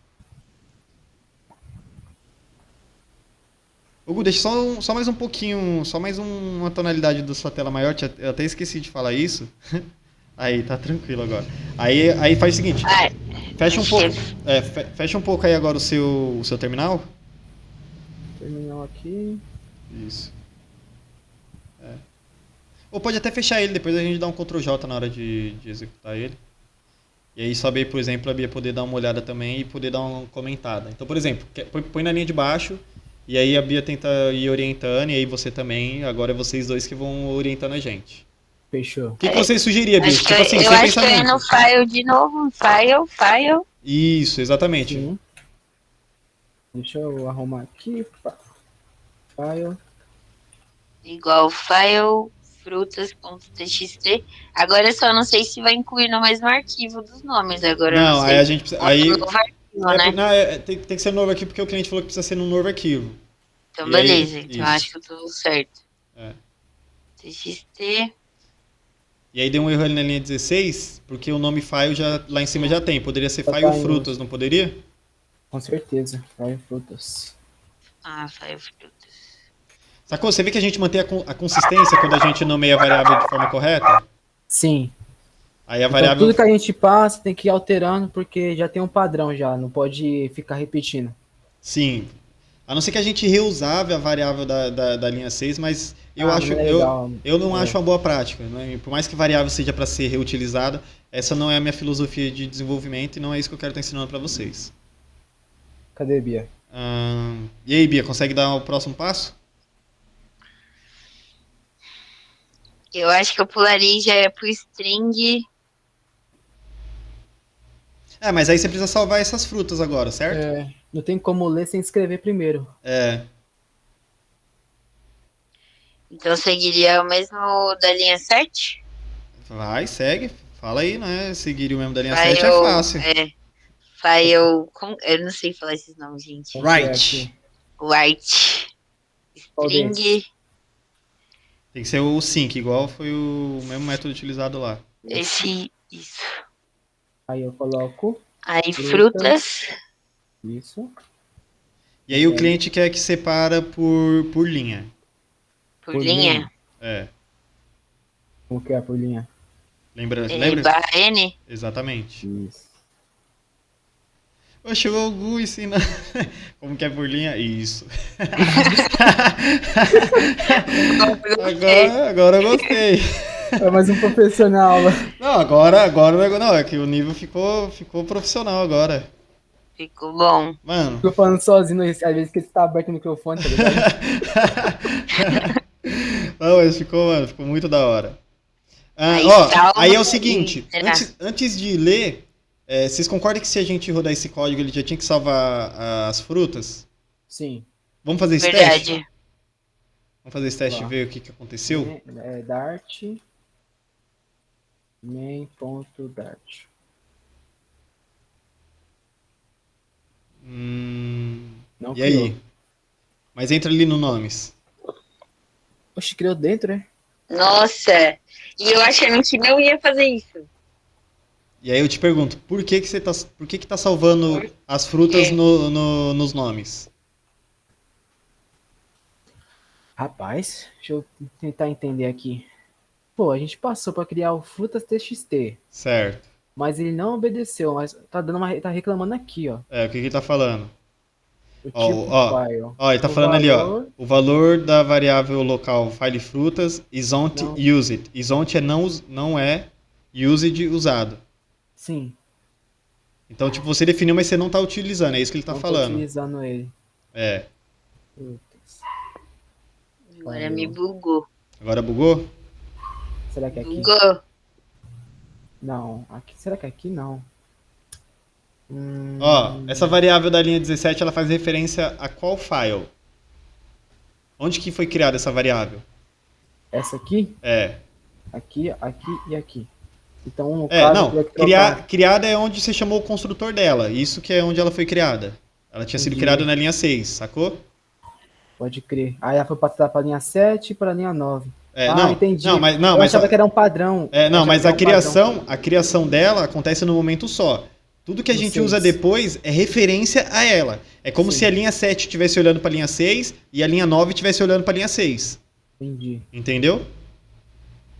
Hugo, deixa só mais um pouquinho, só mais uma tonalidade da sua tela maior, eu até esqueci de falar isso. Aí, tá tranquilo agora. Aí faz o seguinte, fecha um pouco, fecha um pouco aí agora o seu terminal. Terminal aqui. Isso. Ou pode até fechar ele, depois a gente dá um Ctrl J na hora de executar ele. E aí sobe aí, por exemplo, a Bia poder dar uma olhada também e poder dar uma comentada. Então, por exemplo, põe na linha de baixo, e aí a Bia tenta ir orientando, e aí você também, agora é vocês dois que vão orientando a gente. Fechou. O que você sugeria, Bia? Acho que Tipo assim, eu sem acho que eu ia pensamento. no file de novo. File. Isso, exatamente. Sim. Deixa eu arrumar aqui. File. Igual file frutas.txt. Agora eu só não sei se vai incluir no mesmo arquivo dos nomes. Agora eu Não, não aí sei. a gente precisa. Aí, Outro novo arquivo. Não, né? Não, tem que ser novo aqui porque o cliente falou que precisa ser num novo arquivo. Então, E aí, beleza. Então, isso. acho que eu tô certo. É. TXT. E aí deu um erro ali na linha 16, porque o nome file já, lá em cima já tem. Poderia ser Só file tá em frutas, não poderia? Com certeza. Fire frutas. Ah, Fire Frutas. Sacou? Você vê que a gente mantém a consistência quando a gente nomeia a variável de forma correta? Sim. Aí a Então variável... tudo que a gente passa tem que ir alterando porque já tem um padrão já, não pode ficar repetindo. Sim. A não ser que a gente reusava a variável da linha 6, mas eu Ah, acho, não é legal. eu não É. acho uma boa prática. Né? Por mais que variável seja para ser reutilizada, essa não é a minha filosofia de desenvolvimento e não é isso que eu quero estar ensinando para vocês. Cadê, Bia? E aí, Bia, consegue dar o próximo passo? Eu acho que eu pularia já é pro string. Mas aí você precisa salvar essas frutas agora, certo? Não tem como ler sem escrever primeiro. Então, seguiria o mesmo da linha 7? Vai, segue. Fala aí, né? Seguir o mesmo da linha 7 é fácil. File. Eu não sei falar esses nomes, gente. Right. White. Qual String. deles? Tem que ser o sync, igual foi o mesmo método utilizado lá. Isso. Aí eu coloco Aí, Frutas. frutas. isso. E aí o cliente quer que separa por linha. Por linha. Como que é por linha? Lembra? Barra N. Exatamente. Isso. Oxe, o Gu ensina. Como que é por linha? Isso. Agora eu gostei. É mais um profissional. Não, agora não, é que o nível ficou profissional agora. Ficou bom. Mano. Tô falando sozinho, às vezes que tá aberto o microfone, tá ligado? Não, mas ficou muito da hora. Aí é o seguinte, antes de ler, vocês concordam que se a gente rodar esse código, ele já tinha que salvar as frutas? Sim. Vamos fazer esse Verdade. teste? Vamos fazer esse teste e ver o que aconteceu? Dart main.dart. Não E criou. aí? Mas entra ali no nomes. Oxe, criou dentro, né? Nossa. E eu achando que não ia fazer isso. E aí eu te pergunto, por que que tá salvando as frutas nos nomes? Rapaz, deixa eu tentar entender aqui. Pô, a gente passou para criar o frutas txt, Certo. mas ele não obedeceu, mas tá reclamando aqui, ó. O que ele tá falando? O tipo file. Ele tá falando ali, ó. O valor da variável local file frutas isn't used. Isn't não é used, usado. Sim. Então, tipo, você definiu, mas você não tá utilizando. É isso que ele tá falando. Tô utilizando ele. Frutas. Agora me bugou. Agora bugou? Será que é aqui? Bugou. Não. Aqui, será que é aqui? Não. Essa variável da linha 17, ela faz referência a qual file? Onde que foi criada essa variável? Essa aqui? Aqui, aqui e aqui. Então, no caso, criada é onde você chamou o construtor dela. Isso que é onde ela foi criada. Ela tinha sido criada na linha 6, sacou? Pode crer. Aí ela foi passar para a linha 7 e para a linha 9. Entendi. Não, mas eu achava que era um padrão. Mas a criação dela acontece no momento só. Tudo que a gente usa depois é referência a ela. É como se a linha 7 estivesse olhando para a linha 6 e a linha 9 estivesse olhando para a linha 6. Entendi. Entendeu?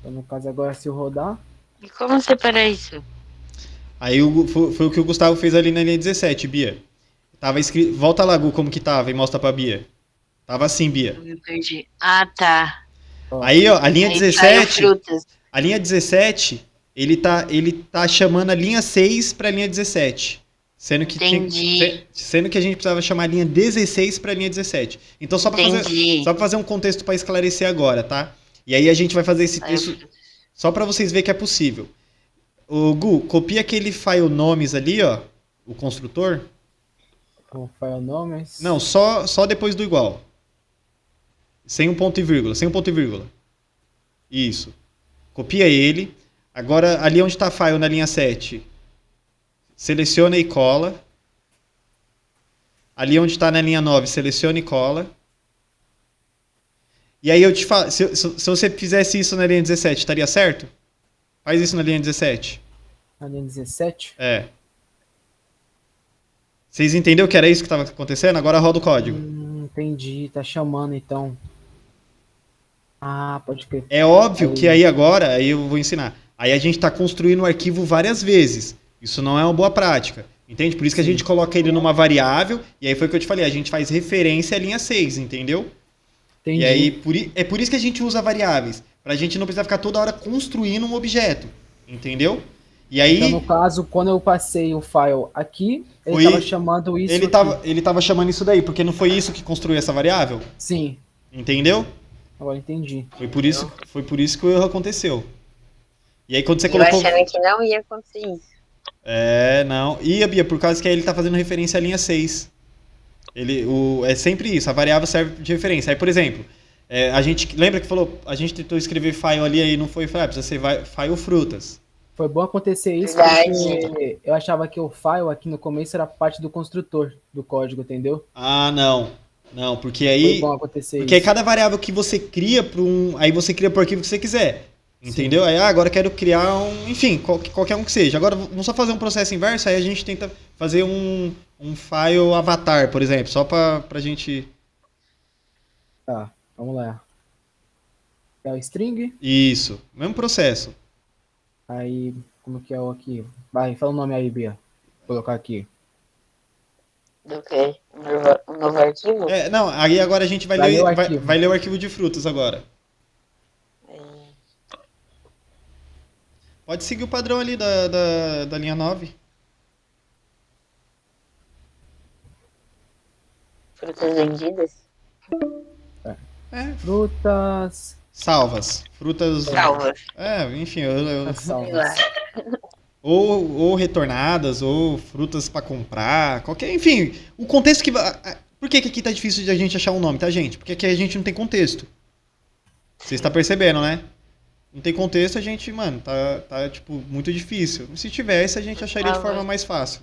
Então, no caso, agora se eu rodar... E como separar isso? Aí foi o que o Gustavo fez ali na linha 17, Bia. Tava escrito... Volta lá, Gu, como que tava e mostra pra Bia. Tava assim, Bia. Eu me perdi. Ah, tá. Aí, ó, a linha 17... Frutas. A linha 17, ele tá chamando a linha 6 pra linha 17. Sendo que a gente precisava chamar a linha 16 pra linha 17. Então, só pra fazer um contexto pra esclarecer agora, tá? E aí a gente vai fazer esse texto só pra vocês verem que é possível. O Gu, copia aquele file nomes ali, ó. O construtor. O file nomes? Não, só depois do igual. Sem um ponto e vírgula. Isso. Copia ele. Agora, ali onde está file na linha 7, seleciona e cola. Ali onde está na linha 9, seleciona e cola. E aí eu te falo, se você fizesse isso na linha 17, estaria certo? Faz isso na linha 17. Na linha 17? É. Vocês entenderam que era isso que estava acontecendo? Agora roda o código. Entendi. Tá chamando então. Ah, pode crer. É óbvio que Aí- aí eu vou ensinar. Aí a gente está construindo o arquivo várias vezes. Isso não é uma boa prática. Entende? Por isso que a Sim. gente coloca ele numa variável. E aí foi o que eu te falei. A gente faz referência à linha 6, entendeu? Entendi. E aí é por isso que a gente usa variáveis. Pra gente não precisar ficar toda hora construindo um objeto. Entendeu? E aí Então, no caso, quando eu passei o file aqui, ele Foi- estava chamando isso aqui. ele tava chamando isso daí, porque não foi isso que construiu essa variável. Sim, Entendeu? agora entendi. Foi por isso que o erro aconteceu. E aí quando você Eu colocou. achando que não ia acontecer isso. É, não. E, Bia, por causa que aí ele tá fazendo referência à linha 6. É sempre isso, a variável serve de referência. Aí, por exemplo, a gente. Lembra que falou, a gente tentou escrever file ali, aí não foi, precisa ser file frutas. Foi bom acontecer isso, Verdade. porque eu achava que o file aqui no começo era parte do construtor do código, entendeu? Ah, não. Não, porque Foi aí. bom acontecer Porque aí isso. cada variável que você cria para um. Aí você cria pro arquivo que você quiser. Entendeu? Aí, agora eu quero criar um. Enfim, qualquer um que seja. Agora vamos só fazer um processo inverso, aí a gente tenta fazer um file avatar, por exemplo, só pra gente. Tá, vamos lá. É o string, Isso, mesmo processo. aí, como que é o aqui? Vai, fala o nome aí, Bia. Vou colocar aqui. Do que? Um novo arquivo? Não, aí agora a gente vai Vai ler, ler o vai, arquivo. vai ler o arquivo de frutas agora. Pode seguir o padrão ali da linha 9. Frutas vendidas? Frutas, Salvas. Frutas. Salvas. Enfim, Sei lá. salvas. ou retornadas, ou frutas pra comprar, qualquer. Enfim, o contexto que. Por que aqui tá difícil de a gente achar um nome, tá, gente? Porque aqui a gente não tem contexto. Você está percebendo, né? Não tem contexto, a gente, mano, tá tipo, muito difícil. Se tivesse, a gente acharia de forma mais fácil.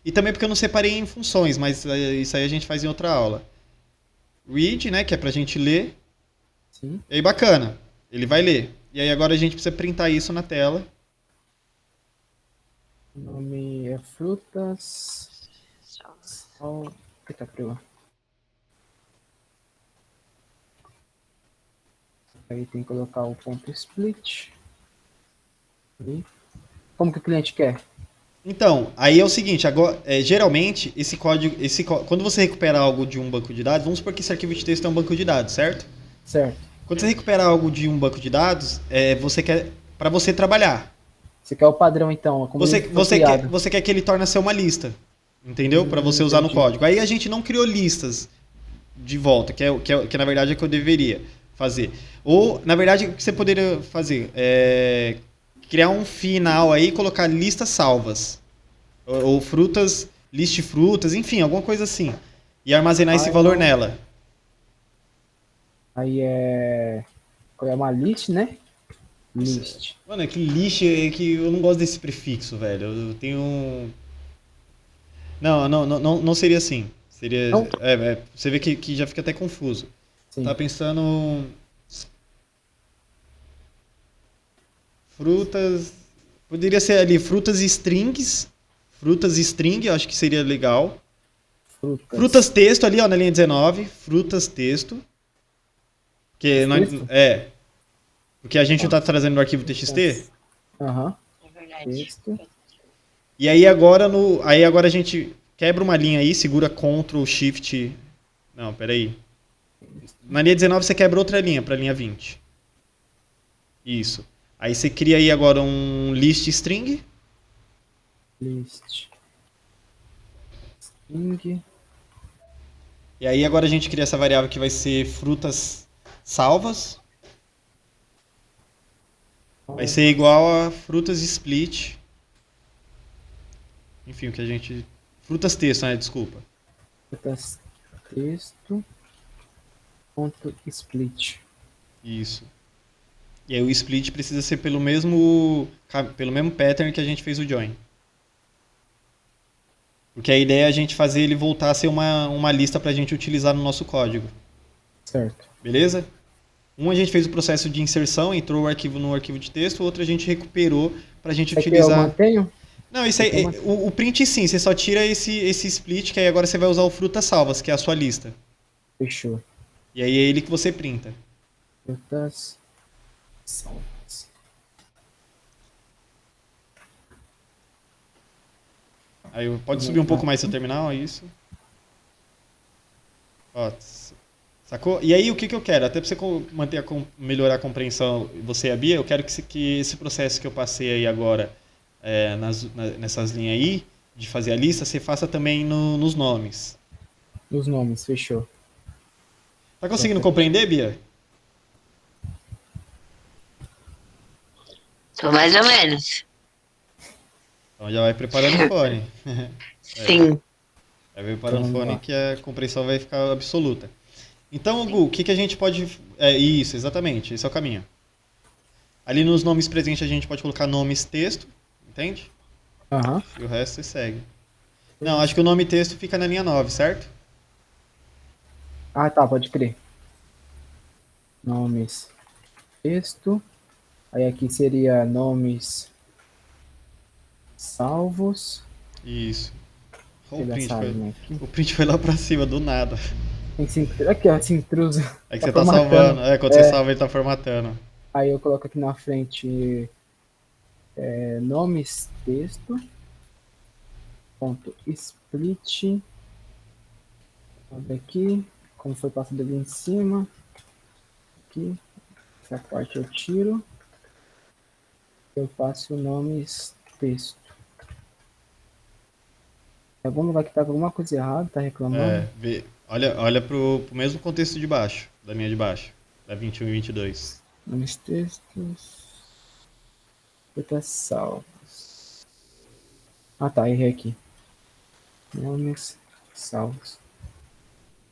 E também porque eu não separei em funções, mas isso aí a gente faz em outra aula. Read, né, que é pra gente ler. Sim. E aí, bacana. Ele vai ler. E aí agora a gente precisa printar isso na tela. O nome é frutas. Eita, pegou. Aí tem que colocar o ponto split. Ali. Como que o cliente quer? Então, aí é o seguinte, agora, geralmente, quando você recupera algo de um banco de dados, vamos supor que esse arquivo de texto é um banco de dados, certo? Certo. Quando você recupera algo de um banco de dados, você quer para você trabalhar. Você quer o padrão, então? Como ele foi criado. Você quer que ele torne a ser uma lista, entendeu? Para você usar no Entendi. código. Aí a gente não criou listas de volta, que na verdade é o que eu deveria fazer. Ou, na verdade, o que você poderia fazer é criar um final aí e colocar listas salvas. Ou frutas, list frutas, enfim, alguma coisa assim. E armazenar esse valor nela. Aí é uma list, né? List. Mano, é que list é que eu não gosto desse prefixo, velho. Eu tenho. Não seria assim. Seria. Não? Você vê que já fica até confuso. Sim. Tá pensando. Frutas. Poderia ser ali frutas e strings. Frutas e string, eu acho que seria legal. Frutas texto ali, ó, na linha 19. Frutas texto. Que Texto? Porque a gente não tá trazendo no arquivo TXT. Aham. É verdade. Texto. E aí agora a gente quebra uma linha aí, segura Ctrl Shift. Não, peraí. Na linha 19 você quebra outra linha para a linha 20. Isso. Aí você cria aí agora um list string. List. String. E aí agora a gente cria essa variável que vai ser frutas salvas. Vai ser igual a frutas split. Enfim, o que a gente... Frutas texto, né? Desculpa. Frutas texto. Ponto split. Isso. E aí o split precisa ser pelo mesmo pattern que a gente fez o join. Porque a ideia é a gente fazer ele voltar a ser uma lista para a gente utilizar no nosso código. Certo. Beleza? Um a gente fez o processo de inserção, entrou o arquivo no arquivo de texto, o outro a gente recuperou para a gente Isso aqui eu utilizar. mantenho? Não, isso aí, Isso aqui eu mantenho. o print sim, você só tira esse split, que aí agora você vai usar o frutas salvas, que é a sua lista. Fechou. E aí é ele que você printa. Frutas salvas. Aí pode subir um pouco mais seu terminal, é isso. Ó, sacou? E aí o que eu quero? Até para você manter melhorar a compreensão, você e a Bia, eu quero que esse processo que eu passei aí agora, nessas linhas aí, de fazer a lista, você faça também nos nomes. Os nomes, fechou. Tá conseguindo compreender, Bia? Tô mais ou menos. Então já vai preparando o fone. Sim. Vai preparando o Então, fone lá. que a compreensão vai ficar absoluta. Então, Gu, o que a gente pode... isso, exatamente, esse é o caminho. Ali nos nomes presentes a gente pode colocar nomes texto, entende? Aham. E o resto você segue. Não, acho que o nome texto fica na linha 9, certo? Ah, tá, pode crer. Nomes, texto. Aí aqui seria nomes salvos. Isso. Olha Pegar essa linha aqui. o print foi lá pra cima, do nada. Tem que aqui, ó, esse intruso. É que Tá você tá formatando. salvando. Quando você salva ele tá formatando. Aí eu coloco aqui na frente nomes texto. Ponto split. Olha aqui. Como foi passado ali em cima. Aqui. Essa parte eu tiro. Eu passo nomes texto. Em algum lugar que tá com alguma coisa errada, tá reclamando. Olha pro mesmo contexto de baixo, da linha de baixo, da 21 e 22. Nomes textos. Frutas salvos. Ah tá, errei aqui. Nomes salvos.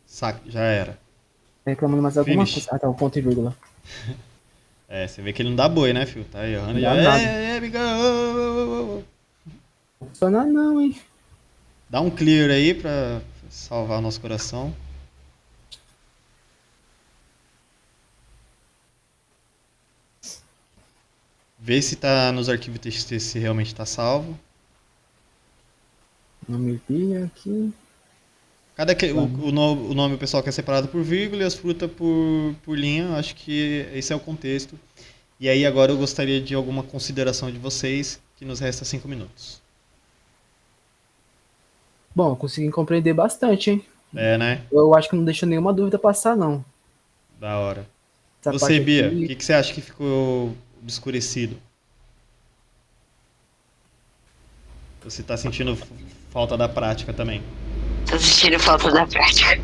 Saca, já era. Tá reclamando mais alguma Finish. coisa. Ah tá, o ponto e vírgula. Você vê que ele não dá boi, né, filho? Tá errando Não já. dá nada. Amigão. Não funciona não, hein. Dá um clear aí pra salvar o nosso coração. Vê se tá nos arquivos TXT se realmente tá salvo. Nome Bia aqui. O nome o pessoal quer separado por vírgula e as frutas por linha. Acho que esse é o contexto. E aí agora eu gostaria de alguma consideração de vocês, que nos resta 5 minutos. Bom, eu consegui compreender bastante, hein. Né? Eu acho que não deixou nenhuma dúvida passar, não. Da hora. Essa Você, parte Bia, aqui, o que você acha que ficou obscurecido? Você tá sentindo falta da prática também? Tô sentindo falta da prática.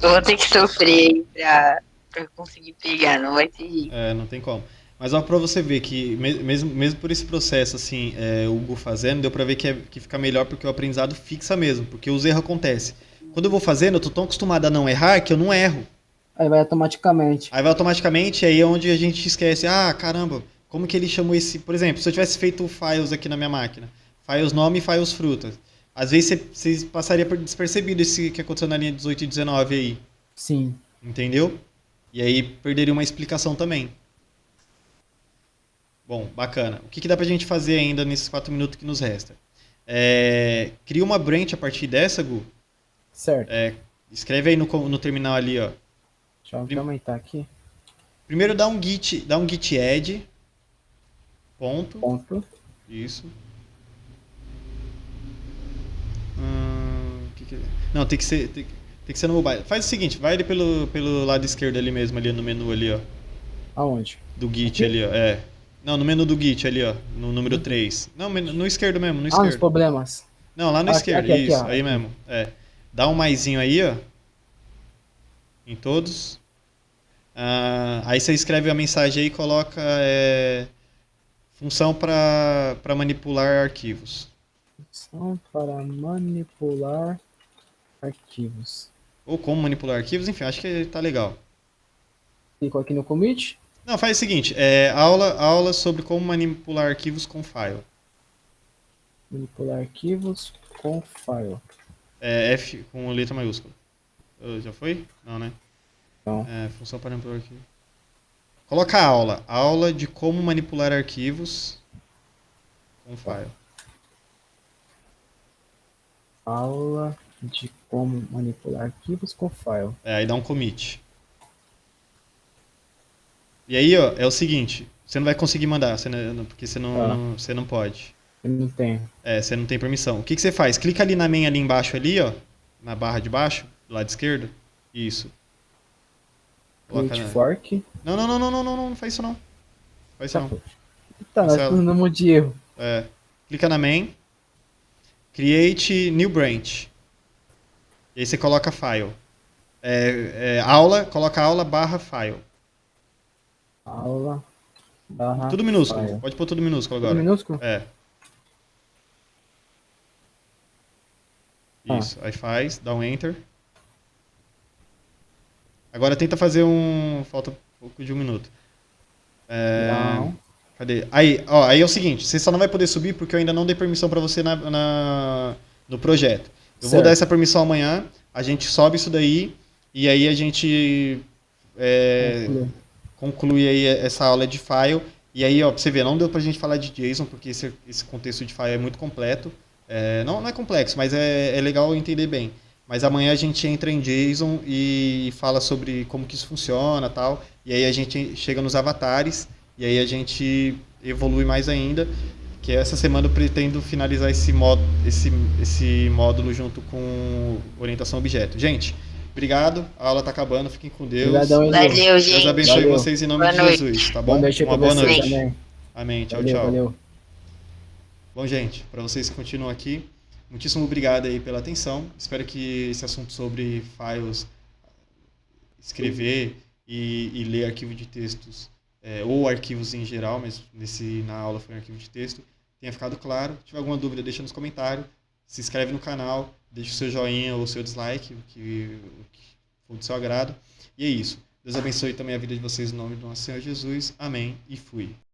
Eu vou ter que sofrer aí pra conseguir pegar, não vai ter jeito. Não tem como. Mas ó, pra você ver que mesmo por esse processo, assim, o Gu fazendo, deu pra ver que fica melhor porque o aprendizado fixa mesmo, porque os erros acontecem. Quando eu vou fazendo, eu tô tão acostumado a não errar que eu não erro. aí vai automaticamente. Aí vai automaticamente, aí é onde a gente esquece, caramba, como que ele chamou esse... Por exemplo, se eu tivesse feito files aqui na minha máquina, files nome e files frutas, às vezes você passaria por despercebido esse que aconteceu na linha 18 e 19 aí, Sim. entendeu? E aí perderia uma explicação também. Bom, bacana. O que dá pra gente fazer ainda nesses 4 minutos que nos resta? Cria uma branch a partir dessa, Gu. Certo. Escreve aí no terminal ali, ó. Deixa eu aumentar aqui. Primeiro dá um git add, ponto. Ponto. Isso. Não, tem que ser no mobile. Faz o seguinte, vai ali pelo lado esquerdo ali mesmo, ali no menu ali, ó. Aonde? Do Git Aqui? ali, ó. Não, no menu do Git ali, ó. No número 3. Não, no esquerdo mesmo, no Nos esquerdo. problemas. Não, lá no Aqui, esquerdo, aqui, isso, ó. aí mesmo. Dá um maisinho aí, ó. Em todos. Aí você escreve a mensagem aí e coloca função para manipular arquivos. Função para manipular arquivos. Ou como manipular arquivos, enfim, acho que tá legal. Clico aqui no commit. Não, faz o seguinte, aula sobre como manipular arquivos com file. Manipular arquivos com file. É F com letra maiúscula. Já foi? Não, né? Não. Função para manipular arquivo. Coloca a aula. Aula de como manipular arquivos com file. Aula de como manipular arquivos com file. Aí dá um commit. E aí, ó, é o seguinte. Você não vai conseguir mandar, porque você não pode. Eu não tenho. Você não tem permissão. O que você faz? Clica ali na main ali embaixo ali, ó. Na barra de baixo, do lado esquerdo. Isso. Create fork. Não faz isso não. Faz isso não. Tá, nós Marcelo. estamos no de erro. Clica na main. Create new branch. E aí você coloca file. Coloca aula barra file. Aula barra Tudo minúsculo. file. Pode pôr tudo minúsculo agora. Tudo minúsculo? Isso. Aí faz, dá um enter. Agora tenta fazer falta um pouco de 1 minuto. Não. Cadê? Aí é o seguinte, você só não vai poder subir porque eu ainda não dei permissão para você no projeto. Eu vou dar essa permissão amanhã, a gente sobe isso daí e aí a gente conclui aí essa aula de file. E aí, ó, pra você ver, não deu pra gente falar de JSON porque esse contexto de file é muito completo. Não é complexo, mas é legal entender bem. Mas amanhã a gente entra em JSON e fala sobre como que isso funciona e tal. E aí a gente chega nos avatares e aí a gente evolui mais ainda. Que essa semana eu pretendo finalizar esse módulo junto com orientação a objeto. Gente, obrigado. A aula tá acabando. Fiquem com Deus. Obrigadão, Valeu, gente. Deus abençoe Valeu. vocês em nome Boa de noite. Jesus, tá bom? Boa noite Uma pra boa vocês noite. também. Amém. Tchau, Valeu, tchau. valeu. Bom, gente, para vocês que continuam aqui, muitíssimo obrigado aí pela atenção. Espero que esse assunto sobre files, escrever e ler arquivo de textos, ou arquivos em geral, mas na aula foi um arquivo de texto, tenha ficado claro. Se tiver alguma dúvida, deixa nos comentários. Se inscreve no canal, deixa o seu joinha ou o seu dislike, o que for do seu agrado. E é isso. Deus abençoe também a vida de vocês em nome do nosso Senhor Jesus. Amém e fui.